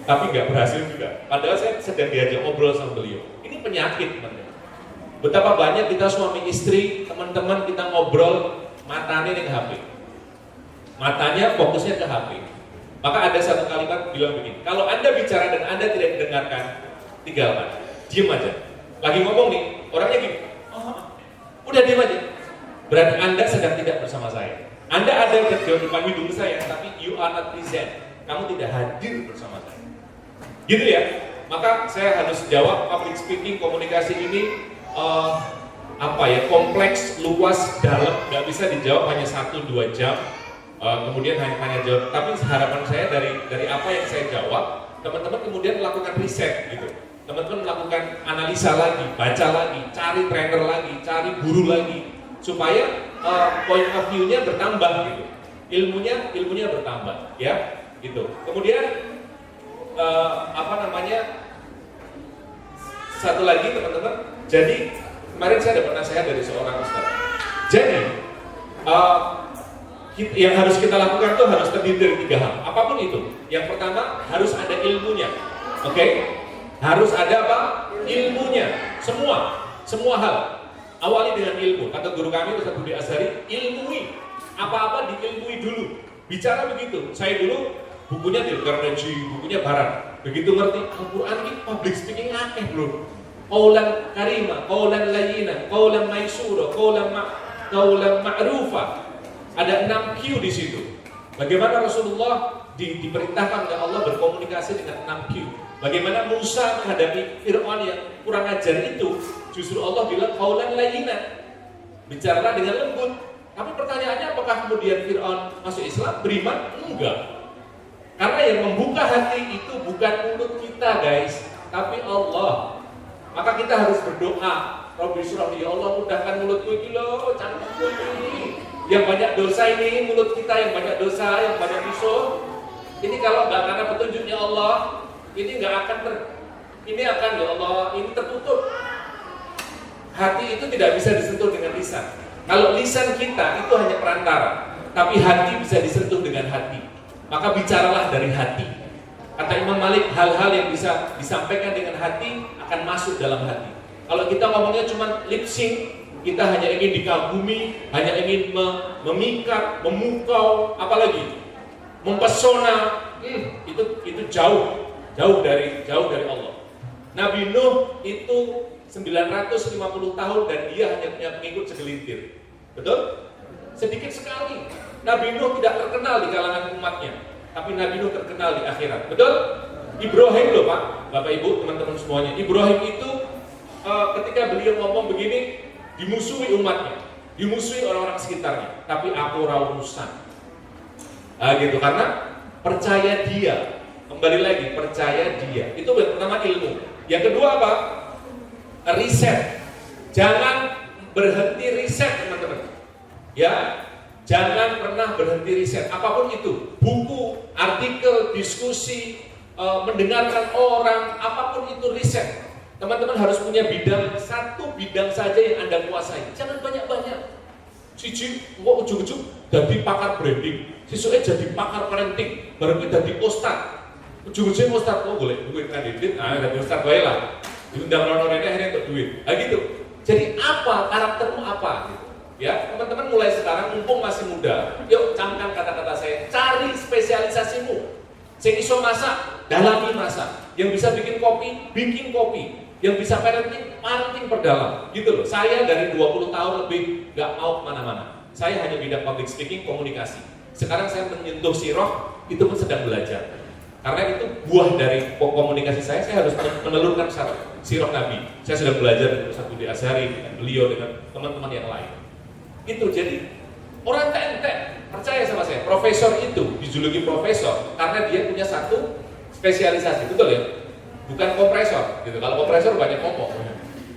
Tapi nggak berhasil juga. Padahal saya sedang diajak ngobrol sama beliau. Ini penyakit, teman-teman. Betapa banyak kita suami istri, teman-teman kita ngobrol, matanya ke HP. Matanya fokusnya ke HP. Maka ada satu kalimat bilang begini, kalau Anda bicara dan Anda tidak mendengarkan, tinggalkan, diam aja. Lagi ngomong nih, orangnya gini, udah diam aja. Berarti Anda sedang tidak bersama saya. Anda ada di depan hidung saya, tapi you are not present. Kamu tidak hadir bersama saya. Gitu ya. Maka saya harus jawab public speaking, komunikasi ini kompleks, luas, dalam, nggak bisa dijawab hanya 1-2 jam. Kemudian hanya jawab, tapi harapan saya dari apa yang saya jawab, teman-teman kemudian melakukan riset gitu, teman-teman melakukan analisa lagi, baca lagi, cari trainer lagi, cari guru lagi, supaya point of view-nya bertambah gitu, ilmunya bertambah, ya, gitu. Kemudian satu lagi teman-teman, jadi kemarin saya dapat nasihat dari seorang ustaz. Jadi yang harus kita lakukan itu harus terdiri dari 3 hal, apapun itu. Yang pertama harus ada ilmunya, oke? Harus ada apa? Ilmunya, semua hal. Awali dengan ilmu. Kata guru kami Ustaz Budi Azhari, ilmui. Apa-apa diilmui dulu. Bicara begitu. Saya dulu bukunya Dale Carnegie, bukunya Barat. Begitu ngerti Al-Quran ini public speaking akeh bro. Qaulan karima, qaulan layyina, qaulan maisura, qaulan qaulan ma'rufa. Ada 6 Q di situ. Bagaimana Rasulullah diperintahkan oleh Allah berkomunikasi dengan 6 Q. Bagaimana Musa menghadapi Fir'aun yang kurang ajar itu, justru Allah bilang qaulan layyinan, bicaralah dengan lembut. Tapi pertanyaannya, apakah kemudian Fir'aun masuk Islam, beriman? Enggak. Karena yang membuka hati itu bukan mulut kita guys, tapi Allah. Maka kita harus berdoa, Rabbi syrah, ya Allah mudahkan mulutku ini loh, cangkemku ini. Yang banyak dosa ini, mulut kita yang banyak dosa, yang banyak musuh. Ini kalau nggak karena petunjuknya Allah, ini nggak akan ini akan ya Allah, ini tertutup. Hati itu tidak bisa disentuh dengan lisan. Kalau lisan kita itu hanya perantara, tapi hati bisa disentuh dengan hati. Maka bicaralah dari hati. Kata Imam Malik, hal-hal yang bisa disampaikan dengan hati akan masuk dalam hati. Kalau kita ngomongnya cuma lip sync, kita hanya ingin dikagumi, hanya ingin memikat, memukau, apalagi mempesona, itu jauh dari Allah. Nabi Nuh itu 950 tahun dan dia hanya punya pengikut segelintir. Betul? Sedikit sekali. Nabi Nuh tidak terkenal di kalangan umatnya, tapi Nabi Nuh terkenal di akhirat. Betul? Ibrahim loh Pak, Bapak Ibu, teman-teman semuanya. Ibrahim itu ketika beliau ngomong begini, dimusuhi umatnya, dimusuhi orang-orang sekitarnya, tapi aku rawusan. Gitu, karena percaya dia. Kembali lagi, percaya dia. Itu yang pertama, ilmu. Yang kedua apa? Riset. Jangan berhenti riset, teman-teman. Ya, jangan pernah berhenti riset. Apapun itu, buku, artikel, diskusi, mendengarkan orang, apapun itu riset. Teman-teman harus punya satu bidang saja yang Anda kuasai. Jangan banyak-banyak. Siji, kok ujung-ujung jadi pakar branding, sisuke jadi pakar parenting, baru kita jadi ustad. Ujung-ujungnya ustad, kok boleh duit kandidat, jadi ustad bae lah. Diundang nonton ini akhirnya untuk duit. Gitu. Jadi apa karaktermu apa? Gitu. Ya, teman-teman mulai sekarang mumpung masih muda, yuk camkan kata-kata saya, cari spesialisasimu. Yang iso masak, dalami masak. Yang bisa bikin kopi, bikin kopi. Yang bisa parenting perdalam, gitu loh. Saya dari 20 tahun lebih nggak mau kemana-mana. Saya hanya bidang public speaking, komunikasi. Sekarang saya menyentuh sirah, itu pun sedang belajar. Karena itu buah dari komunikasi saya harus menelurkan sirah Nabi. Saya sedang belajar dengan Ustaz Budi Azhari, dengan beliau, dengan teman-teman yang lain. Itu jadi orang TNT percaya sama saya. Profesor itu dijuluki profesor karena dia punya satu spesialisasi, betul ya? Bukan kompresor, gitu. Kalau kompresor banyak ngomong.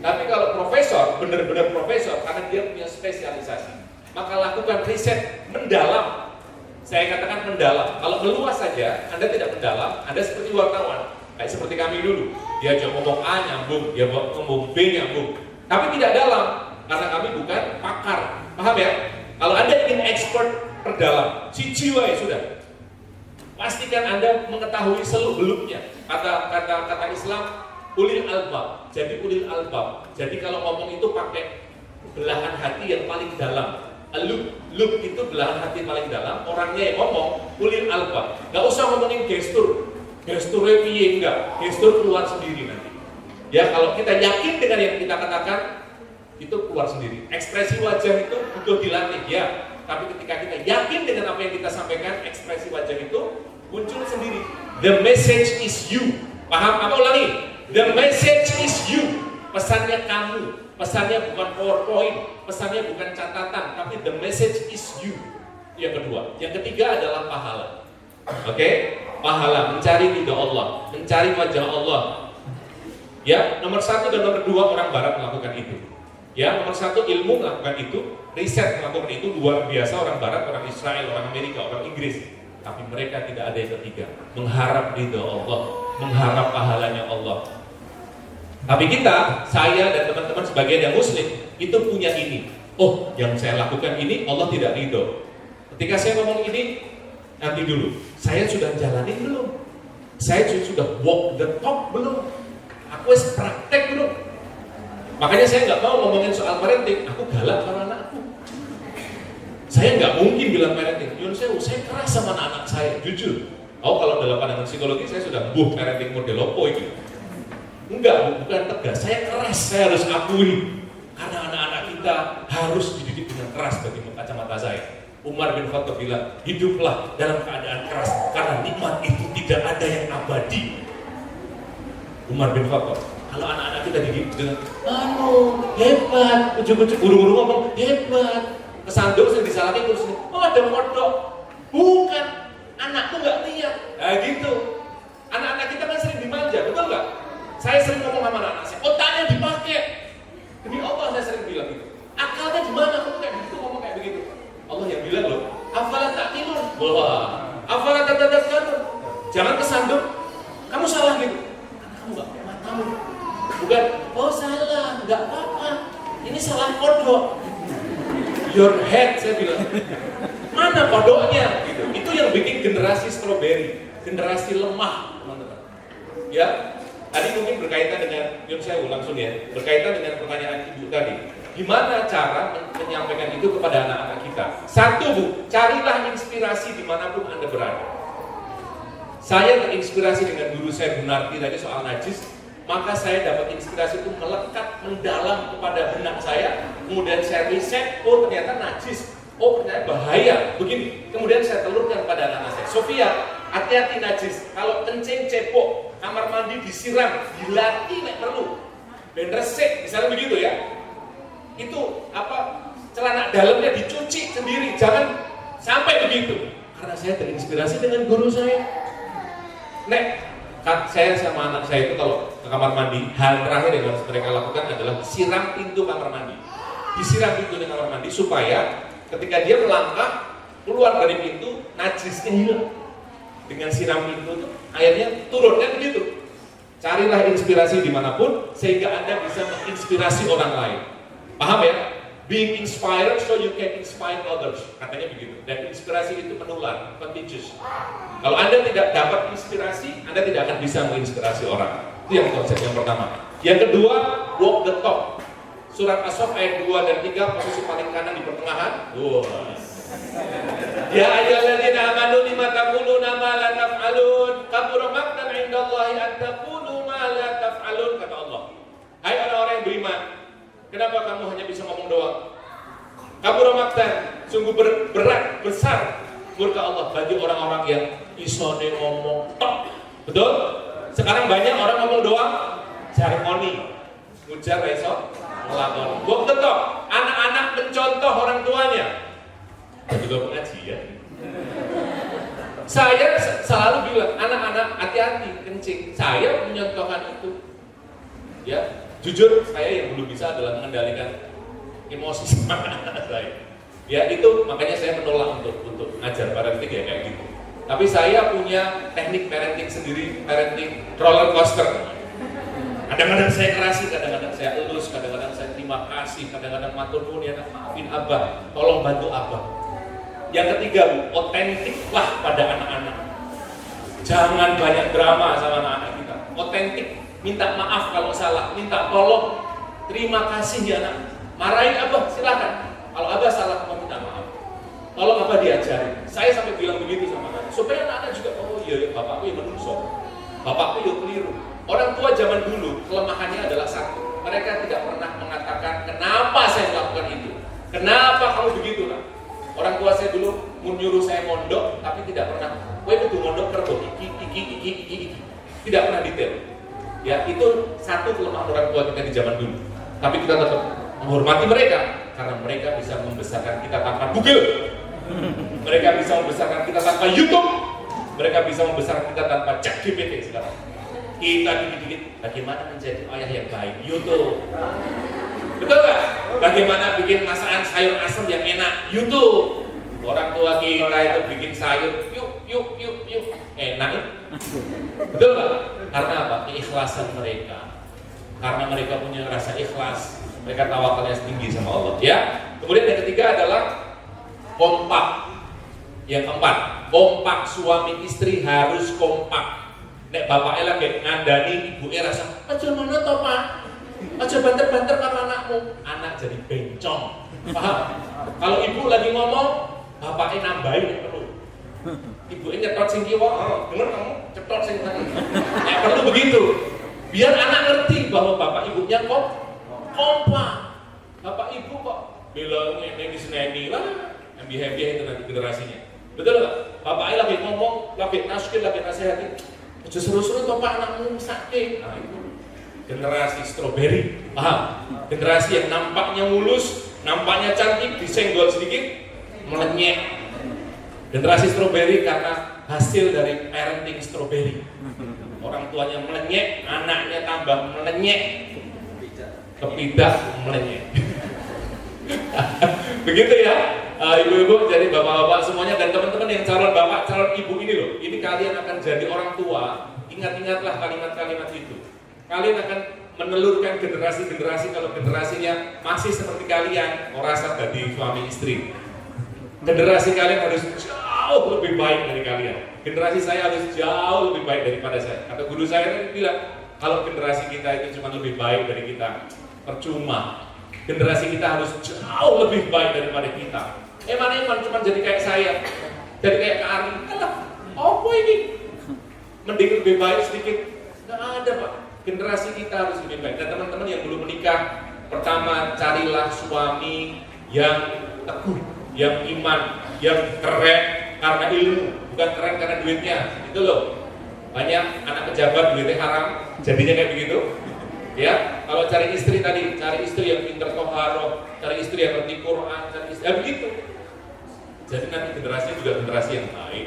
Tapi kalau profesor, benar-benar profesor karena dia punya spesialisasi. Maka lakukan riset mendalam. Saya katakan mendalam. Kalau meluas saja, Anda tidak mendalam, Anda seperti wartawan. Kayak seperti kami dulu. Dia ngomong A nyambung, dia ngomong B nyambung. Tapi tidak dalam, karena kami bukan pakar. Paham ya? Kalau Anda ingin expert perdalam, siji wae sudah. Pastikan Anda mengetahui seluk-beluknya. Kata Islam, ulil albab. Jadi ulil albab. Jadi kalau ngomong itu pakai belahan hati yang paling dalam. Lub itu belahan hati paling dalam. Orangnya yang ngomong ulil albab. Gak usah ngomongin gestur. Gesturnya piye enggak. Gestur keluar sendiri nanti. Ya, kalau kita yakin dengan yang kita katakan, itu keluar sendiri. Ekspresi wajah itu butuh dilatih ya. Tapi ketika kita yakin dengan apa yang kita sampaikan, ekspresi wajah itu muncul sendiri. The message is you. Paham? Apa ulangi? The message is you. Pesannya kamu. Pesannya bukan PowerPoint. Pesannya bukan catatan. Tapi the message is you. Yang kedua. Yang ketiga adalah pahala. Oke? Pahala. Mencari ridha Allah. Mencari wajah Allah. Ya, nomor 1 dan nomor 2 orang Barat melakukan itu. Ya, nomor 1 ilmu melakukan itu, riset melakukan itu, luar biasa orang Barat, orang Israel, orang Amerika, orang Inggris. Tapi mereka tidak ada yang ketiga, mengharap ridha Allah, mengharap pahalanya Allah. Tapi kita, saya dan teman-teman sebagian yang muslim, itu punya ini. Oh, yang saya lakukan ini Allah tidak ridho. Ketika saya ngomong ini, nanti dulu, saya sudah jalanin belum? Saya sudah walk the talk belum? Aku harus praktek belum? Makanya saya nggak mau ngomongin soal parenting. Aku galak sama anakku. Saya nggak mungkin bilang parenting. Saya keras sama anak saya, jujur. Oh, kalau dalam pandangan psikologi saya sudah parenting model opo itu. Enggak, bukan tegas. Saya keras. Saya harus akui karena anak-anak kita kita harus dididik dengan keras bagi kacamata saya. Umar bin Khattab bilang, hiduplah dalam keadaan keras karena nikmat itu tidak ada yang abadi. Umar bin Khattab. Kalau anak-anak kita dididik dengan, hebat, ujuk-ujuk guru-guru ngomong hebat, kesandung sering disalahin terus, ada modok, bukan, anakku nggak lihat, nah gitu. Anak-anak kita kan sering dimanja, betul nggak? Saya sering ngomong sama anak-anak saya, otaknya dipakai. Demi Allah saya sering bilang gitu. Akalnya di mana kamu kayak begitu ngomong kayak begitu? Allah yang bilang loh, afalat ta'qilun. Wah, afalat tatadzakkarun. Jangan kesandung. Kamu salah gitu. Karena kamu enggak punya matamu. Bukan, oh salah, enggak apa-apa. Ini salah kodok. Your head, saya bilang. Mana kodoknya? Gitu. Itu yang bikin generasi strawberry, generasi lemah, teman-teman. Ya, tadi mungkin berkaitan dengan, saya langsung ya, berkaitan dengan pertanyaan ibu tadi. Gimana cara menyampaikan itu kepada anak-anak kita? Satu Bu, carilah inspirasi dimanapun Anda berada. Saya terinspirasi dengan guru saya Gunarti tadi soal najis, maka saya dapat inspirasi itu melekat mendalam kepada benak saya. Kemudian saya riset, oh ternyata najis, oh ternyata bahaya. Begini, kemudian saya telurkan pada anak-anak saya. Sofia, hati-hati najis. Kalau kencing cepok, kamar mandi disiram, dilatih nek perlu, dan resik, misalnya begitu ya. Itu celana dalamnya dicuci sendiri, jangan sampai begitu. Karena saya terinspirasi dengan guru saya. Saya sama anak saya itu kalau ke kamar mandi, hal terakhir yang harus mereka lakukan adalah siram pintu kamar mandi. Disiram pintu di kamar mandi supaya ketika dia melangkah keluar dari pintu, najisnya hilang. Dengan siram pintu itu airnya turun, kan begitu. Carilah inspirasi dimanapun sehingga Anda bisa menginspirasi orang lain. Paham ya? Being inspired so you can inspire others. Katanya begitu. Dan inspirasi itu menular, contagious. Kalau Anda tidak dapat inspirasi, Anda tidak akan bisa menginspirasi orang. Itu yang konsep yang pertama. Yang kedua, walk the talk. Surat As-Saff ayat 2 dan 3, posisi paling kanan di pertengahan. Ya ayyuhalladzina amanu lima taquluna ma la taf'alun, kabura maqtan 'indallahi an taqulu ma la taf'alun, kata Allah. Hai orang-orang yang beriman, kenapa kamu hanya bisa ngomong doang? Kabura maqtan, sungguh berat, besar murka Allah bagi orang-orang yang isone ngomong tok. Betul? Sekarang banyak orang ngomong doang, jargoni, ngujar besok, ngelakoni. Walk the talk, anak-anak mencontoh orang tuanya. Juga pengajian. Saya selalu bilang, anak-anak hati-hati kencing. Saya menyontohkan itu. Ya, jujur saya yang belum bisa adalah mengendalikan emosi sama anak saya. Ya itu makanya saya menolak untuk ngajar parenting ya kayak gitu. Tapi saya punya teknik parenting sendiri, parenting roller coaster. Kadang-kadang saya kerasi, kadang-kadang saya elus, kadang-kadang saya terima kasih, kadang-kadang matur nuwun ya, maafin abah, tolong bantu abah. Yang ketiga Bu, otentiklah pada anak-anak. Jangan banyak drama sama anak-anak kita. Otentik, minta maaf kalau salah, minta tolong, terima kasih ya anak. Marahin abah, silakan. Kalau abah salah, kamu minta maaf. Tolong abah diajarin. Saya sampai bilang begitu sama anak, supaya anak-anak juga, oh iya, bapakku yang menusuk, bapakku yang keliru. Orang tua zaman dulu, kelemahannya adalah satu. Mereka tidak pernah mengatakan, kenapa saya melakukan itu? Kenapa kamu begitu nak? Orang tua saya dulu menyuruh saya mondok, tapi tidak pernah, kowe kudu mondok kerbo, iki. Tidak pernah detail. Ya, itu satu kelemahan orang tua kita di zaman dulu. Tapi kita tetap menghormati mereka, karena mereka bisa membesarkan kita tanpa Google. Mereka bisa membesarkan kita tanpa YouTube. Mereka bisa membesarkan kita tanpa ChatGPT sekarang. Kita dikit-dikit, bagaimana menjadi ayah yang baik? YouTube. Betul nggak? Bagaimana bikin masakan sayur asam yang enak? YouTube. Orang tua kita itu bikin sayur, yuk, enak. Betul nggak? Karena apa? Keikhlasan mereka. Karena mereka punya rasa ikhlas, mereka tawakalnya tinggi sama Allah. Ya. Kemudian yang ketiga adalah kompak. Yang keempat, kompak suami istri harus kompak. Nek bapaknya lagi ngandani ibunya rasa, aja mana toh Pak? Aja banter-banter sama anakmu, anak jadi bencong. Paham? Kalau ibu lagi ngomong, bapaknya nambahin yang perlu. Ibunya nyetot sing kiwa, denger kamu cetot sing tadi. Ya perlu begitu. Biar anak ngerti bahwa bapak ibunya kok kompak. Bapak ibu kok bilang ini diseneni lah, happy itu nanti generasinya. Betul nggak? Bapaknya lagi ngomong, lagi taskin, lagi nasihatin, aja seru-seru bapak anakmu sakit. Nah itu generasi stroberi, paham? Generasi yang nampaknya mulus, nampaknya cantik, disenggol sedikit, melenyek. Generasi stroberi karena hasil dari parenting stroberi. Orang tuanya melenyek, anaknya tambah melenyek, kepidak melenyek. Begitu ya, ibu-ibu, jadi bapak-bapak semuanya dan teman-teman yang calon bapak, calon ibu ini loh, ini kalian akan jadi orang tua. Ingat-ingatlah kalimat-kalimat itu. Kalian akan menelurkan generasi-generasi, kalau generasinya masih seperti kalian, merasa jadi suami istri. Generasi kalian harus jauh lebih baik dari kalian. Generasi saya harus jauh lebih baik daripada saya. Kata guru saya tadi bilang, kalau generasi kita itu cuma lebih baik dari kita, percuma. Generasi kita harus jauh lebih baik daripada kita. Eman cuma jadi kayak saya, jadi kayak Kak Ari. Apa ini? Mending lebih baik sedikit. Nggak ada Pak. Generasi kita harus lebih baik. Dan teman-teman yang belum menikah, pertama carilah suami yang teguh, yang iman, yang keren karena ilmu, bukan keren karena duitnya. Itu loh. Banyak anak pejabat duitnya haram, jadinya kayak begitu. Ya, kalau cari istri tadi, cari istri yang pintar toharoh, cari istri yang ngerti Quran, cari istri, begitu. Jadi nanti generasi juga generasi yang baik.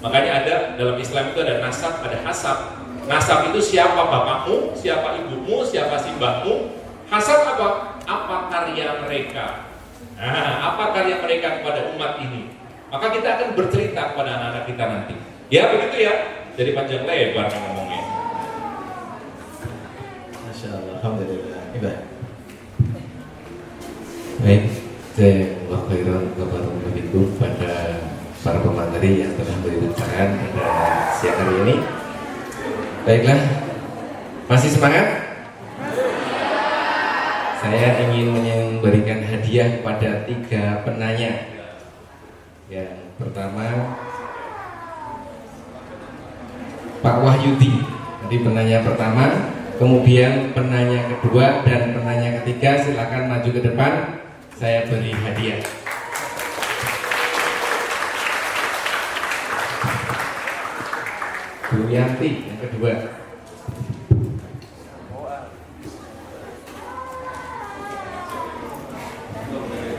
Makanya ada dalam Islam itu ada nasab, ada hasab. Nasab itu siapa bapakmu, siapa ibumu, siapa simbahmu. Hasab apa? Apa karya mereka. Nah, apa karya mereka kepada umat ini. Maka kita akan bercerita kepada anak-anak kita nanti. Ya begitu ya. Jadi panjang lebar ngomongnya. Masya Allah, alhamdulillah. Iba. Baik, saya wabarakatuh wabarakatuh pada para pemateri yang telah berbicara pada siang hari ini. Baiklah, masih semangat? Saya ingin memberikan hadiah kepada 3 penanya. Yang pertama Pak Wahyudi, jadi penanya pertama, kemudian penanya kedua dan penanya ketiga silakan maju ke depan, saya beri hadiah. Bu Yanti yang kedua.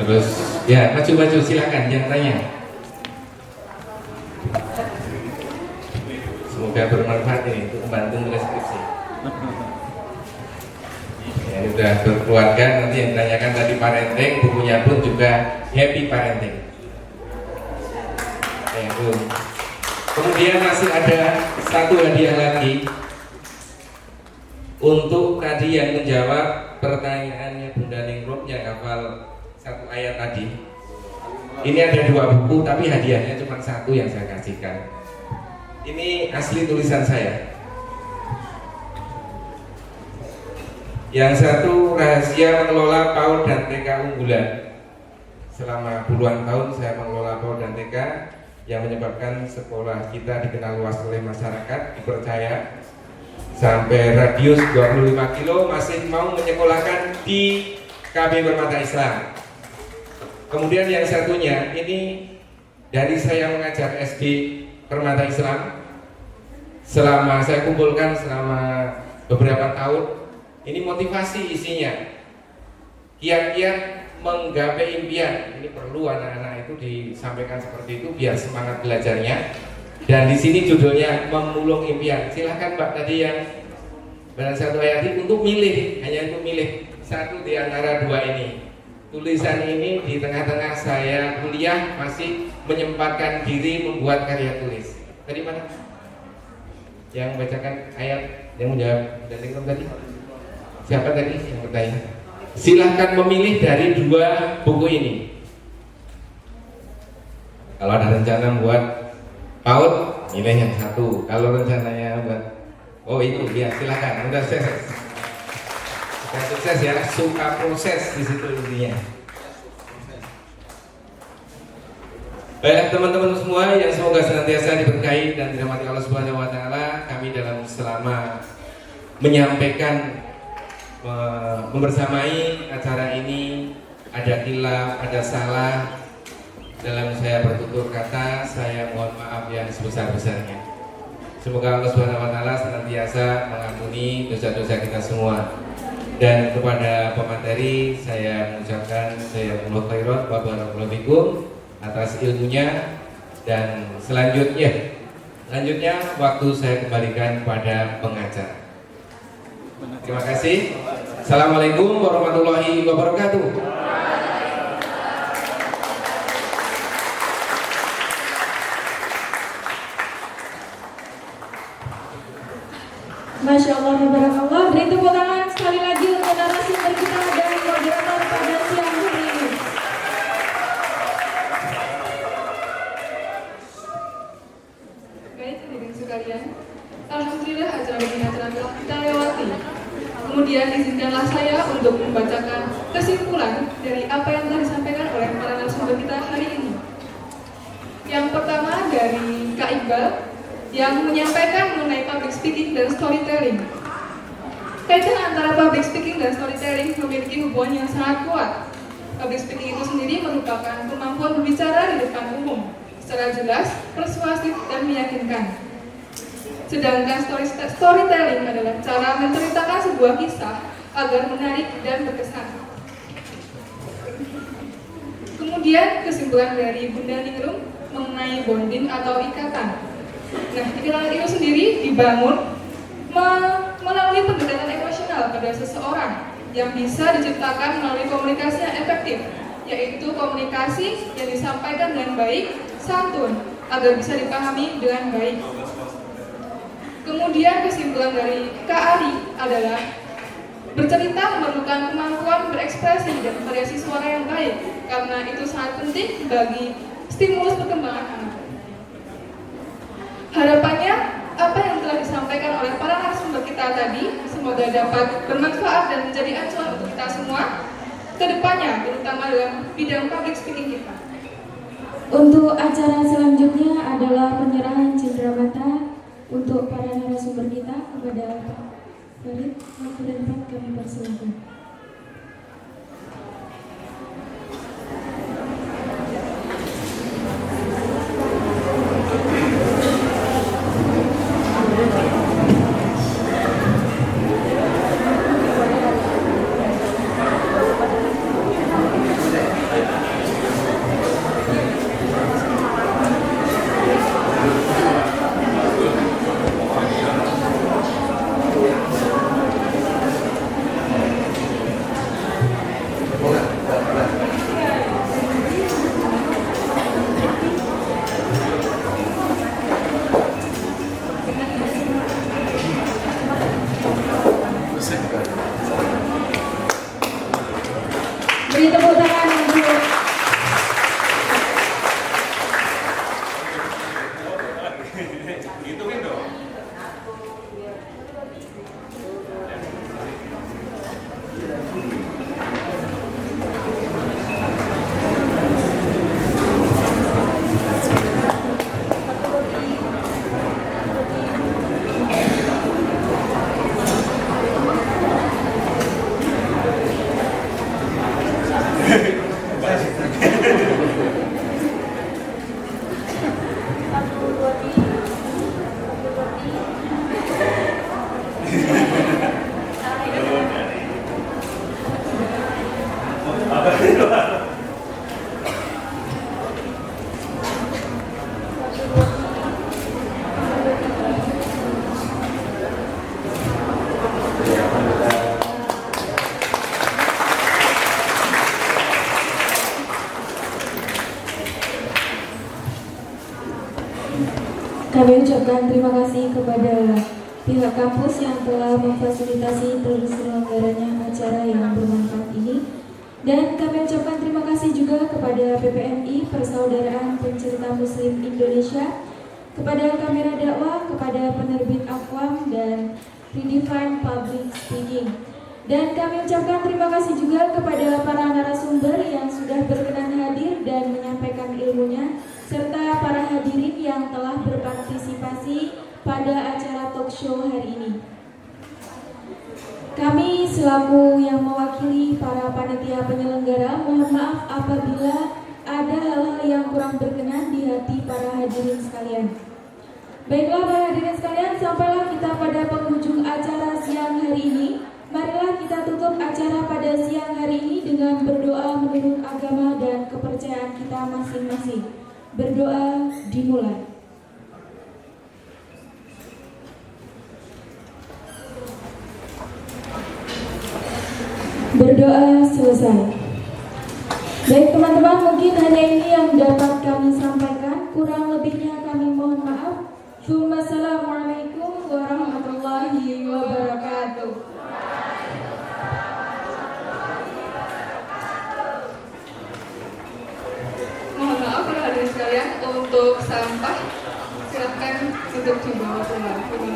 Terus ya maju-maju silakan yang tanya. Semoga bermanfaat ini untuk membantu menulis skripsi. Ya, ini sudah berkeluarga, nanti yang ditanyakan tadi parenting, bukunya pun juga happy parenting. Ya, itu. Kemudian masih ada 1 hadiah lagi untuk tadi yang menjawab pertanyaannya Bunda Ningrum yang hafal 1 ayat tadi. Ini ada 2 buku, tapi hadiahnya cuma 1 yang saya kasihkan. Ini asli tulisan saya. Yang satu, rahasia mengelola PAUD dan TK unggulan. Selama puluhan tahun saya mengelola PAUD dan TK yang menyebabkan sekolah kita dikenal luas oleh masyarakat, dipercaya. Sampai radius 25 kilo masih mau menyekolahkan di KB Permata Islam. Kemudian yang satunya, ini dari saya mengajar SD Permata Islam, selama saya kumpulkan selama beberapa tahun. Ini motivasi isinya, kiat-kiat menggapai impian. Ini perlu anak-anak itu disampaikan seperti itu biar semangat belajarnya. Dan di sini judulnya memulung impian. Silahkan Mbak tadi yang pada 1 ayat itu untuk milih, hanya untuk milih 1 di antara 2 ini. Tulisan ini di tengah-tengah saya kuliah masih menyempatkan diri membuat karya tulis. Tadi mana? Yang bacakan ayat, yang menjawab dari tadi? Siapa tadi yang bertanya? Silahkan memilih dari 2 buku ini. Kalau ada rencana buat PAUD, milih yang 1. Kalau rencananya buat, oh itu ya silahkan. Udah sukses. Sudah sukses ya, suka proses di situ intinya. Baik teman-teman semua yang semoga senantiasa diberkahi dan dirahmati Allah Subhanahu wa taala, kami dalam selama menyampaikan membersamai acara ini ada khilaf, ada salah dalam saya bertutur kata, saya mohon maaf yang sebesar-besarnya. Semoga Allah Subhanahu wa taala senantiasa mengampuni dosa-dosa kita semua. Dan kepada pemateri saya mengucapkan jazakumullah khairan wa barakallahu fikum atas ilmunya. Dan selanjutnya waktu saya kembalikan pada pengacara. Terima kasih. Assalamualaikum warahmatullahi wabarakatuh. Masya Allah, barakallah. Beri tepuk tangan sekali lagi untuk narasumber kita dan moderator pada siang hari ini. Baik, hadirin sekalian, alhamdulillah acara ini telah kita lewati. Kemudian izinkanlah saya untuk membacakan kesimpulan dari apa yang telah disampaikan oleh para narasumber kita hari ini. Yang pertama dari Kak Iqbal yang menyampaikan mengenai public speaking dan storytelling. Kaitan antara public speaking dan storytelling memiliki hubungan yang sangat kuat. Public speaking itu sendiri merupakan kemampuan berbicara di depan umum secara jelas, persuasif, dan meyakinkan. Sedangkan storytelling adalah cara menceritakan sebuah kisah agar menarik dan berkesan. Kemudian kesimpulan dari Bunda Ningrum mengenai bonding atau ikatan. Nah, ikatan itu sendiri dibangun melalui pendekatan emosional pada seseorang yang bisa diciptakan melalui komunikasi yang efektif, yaitu komunikasi yang disampaikan dengan baik, santun, agar bisa dipahami dengan baik. Kemudian kesimpulan dari Kak Ari adalah bercerita memerlukan kemampuan berekspresi dan variasi suara yang baik, karena itu sangat penting bagi stimulus perkembangan anak. Harapannya, apa yang telah disampaikan oleh para narasumber kita tadi semoga dapat bermanfaat dan menjadi acuan untuk kita semua ke depannya, terutama dalam bidang public speaking kita. Untuk acara selanjutnya adalah penyerahan cenderamata untuk para narasumber kita kepada Pak Farid. Waktu dan tempat kami persilakan. Beri tepuk tangan untuk kami ucapkan terima kasih kepada pihak kampus yang telah memfasilitasi terselenggaranya acara yang bermanfaat ini. Dan kami ucapkan terima kasih juga kepada PPMI Persaudaraan Pencerita Muslim Indonesia, kepada Kamera Dakwah, kepada penerbit Aqwam dan Redefine Public Speaking. Dan kami ucapkan terima kasih juga kepada para narasumber yang sudah berkenan hadir dan menyampaikan ilmunya, serta para hadirin yang telah berpartisipasi pada acara talk show hari ini. Kami selaku yang mewakili para panitia penyelenggara, mohon maaf apabila ada hal-hal yang kurang berkenan di hati para hadirin sekalian. Baiklah para hadirin sekalian, sampailah kita pada penghujung acara siang hari ini. Marilah kita tutup acara pada siang hari ini dengan berdoa menurut agama dan kepercayaan kita masing-masing. Berdoa dimulai. Berdoa selesai. Baik teman-teman, mungkin hanya ini yang dapat kami sampaikan. Kurang lebihnya kami mohon maaf. Wassalamualaikum warahmatullahi wabarakatuh. Mohon maaf para hadirin sekalian, untuk sampah silakan untuk dibawa pulang. Terima kasih.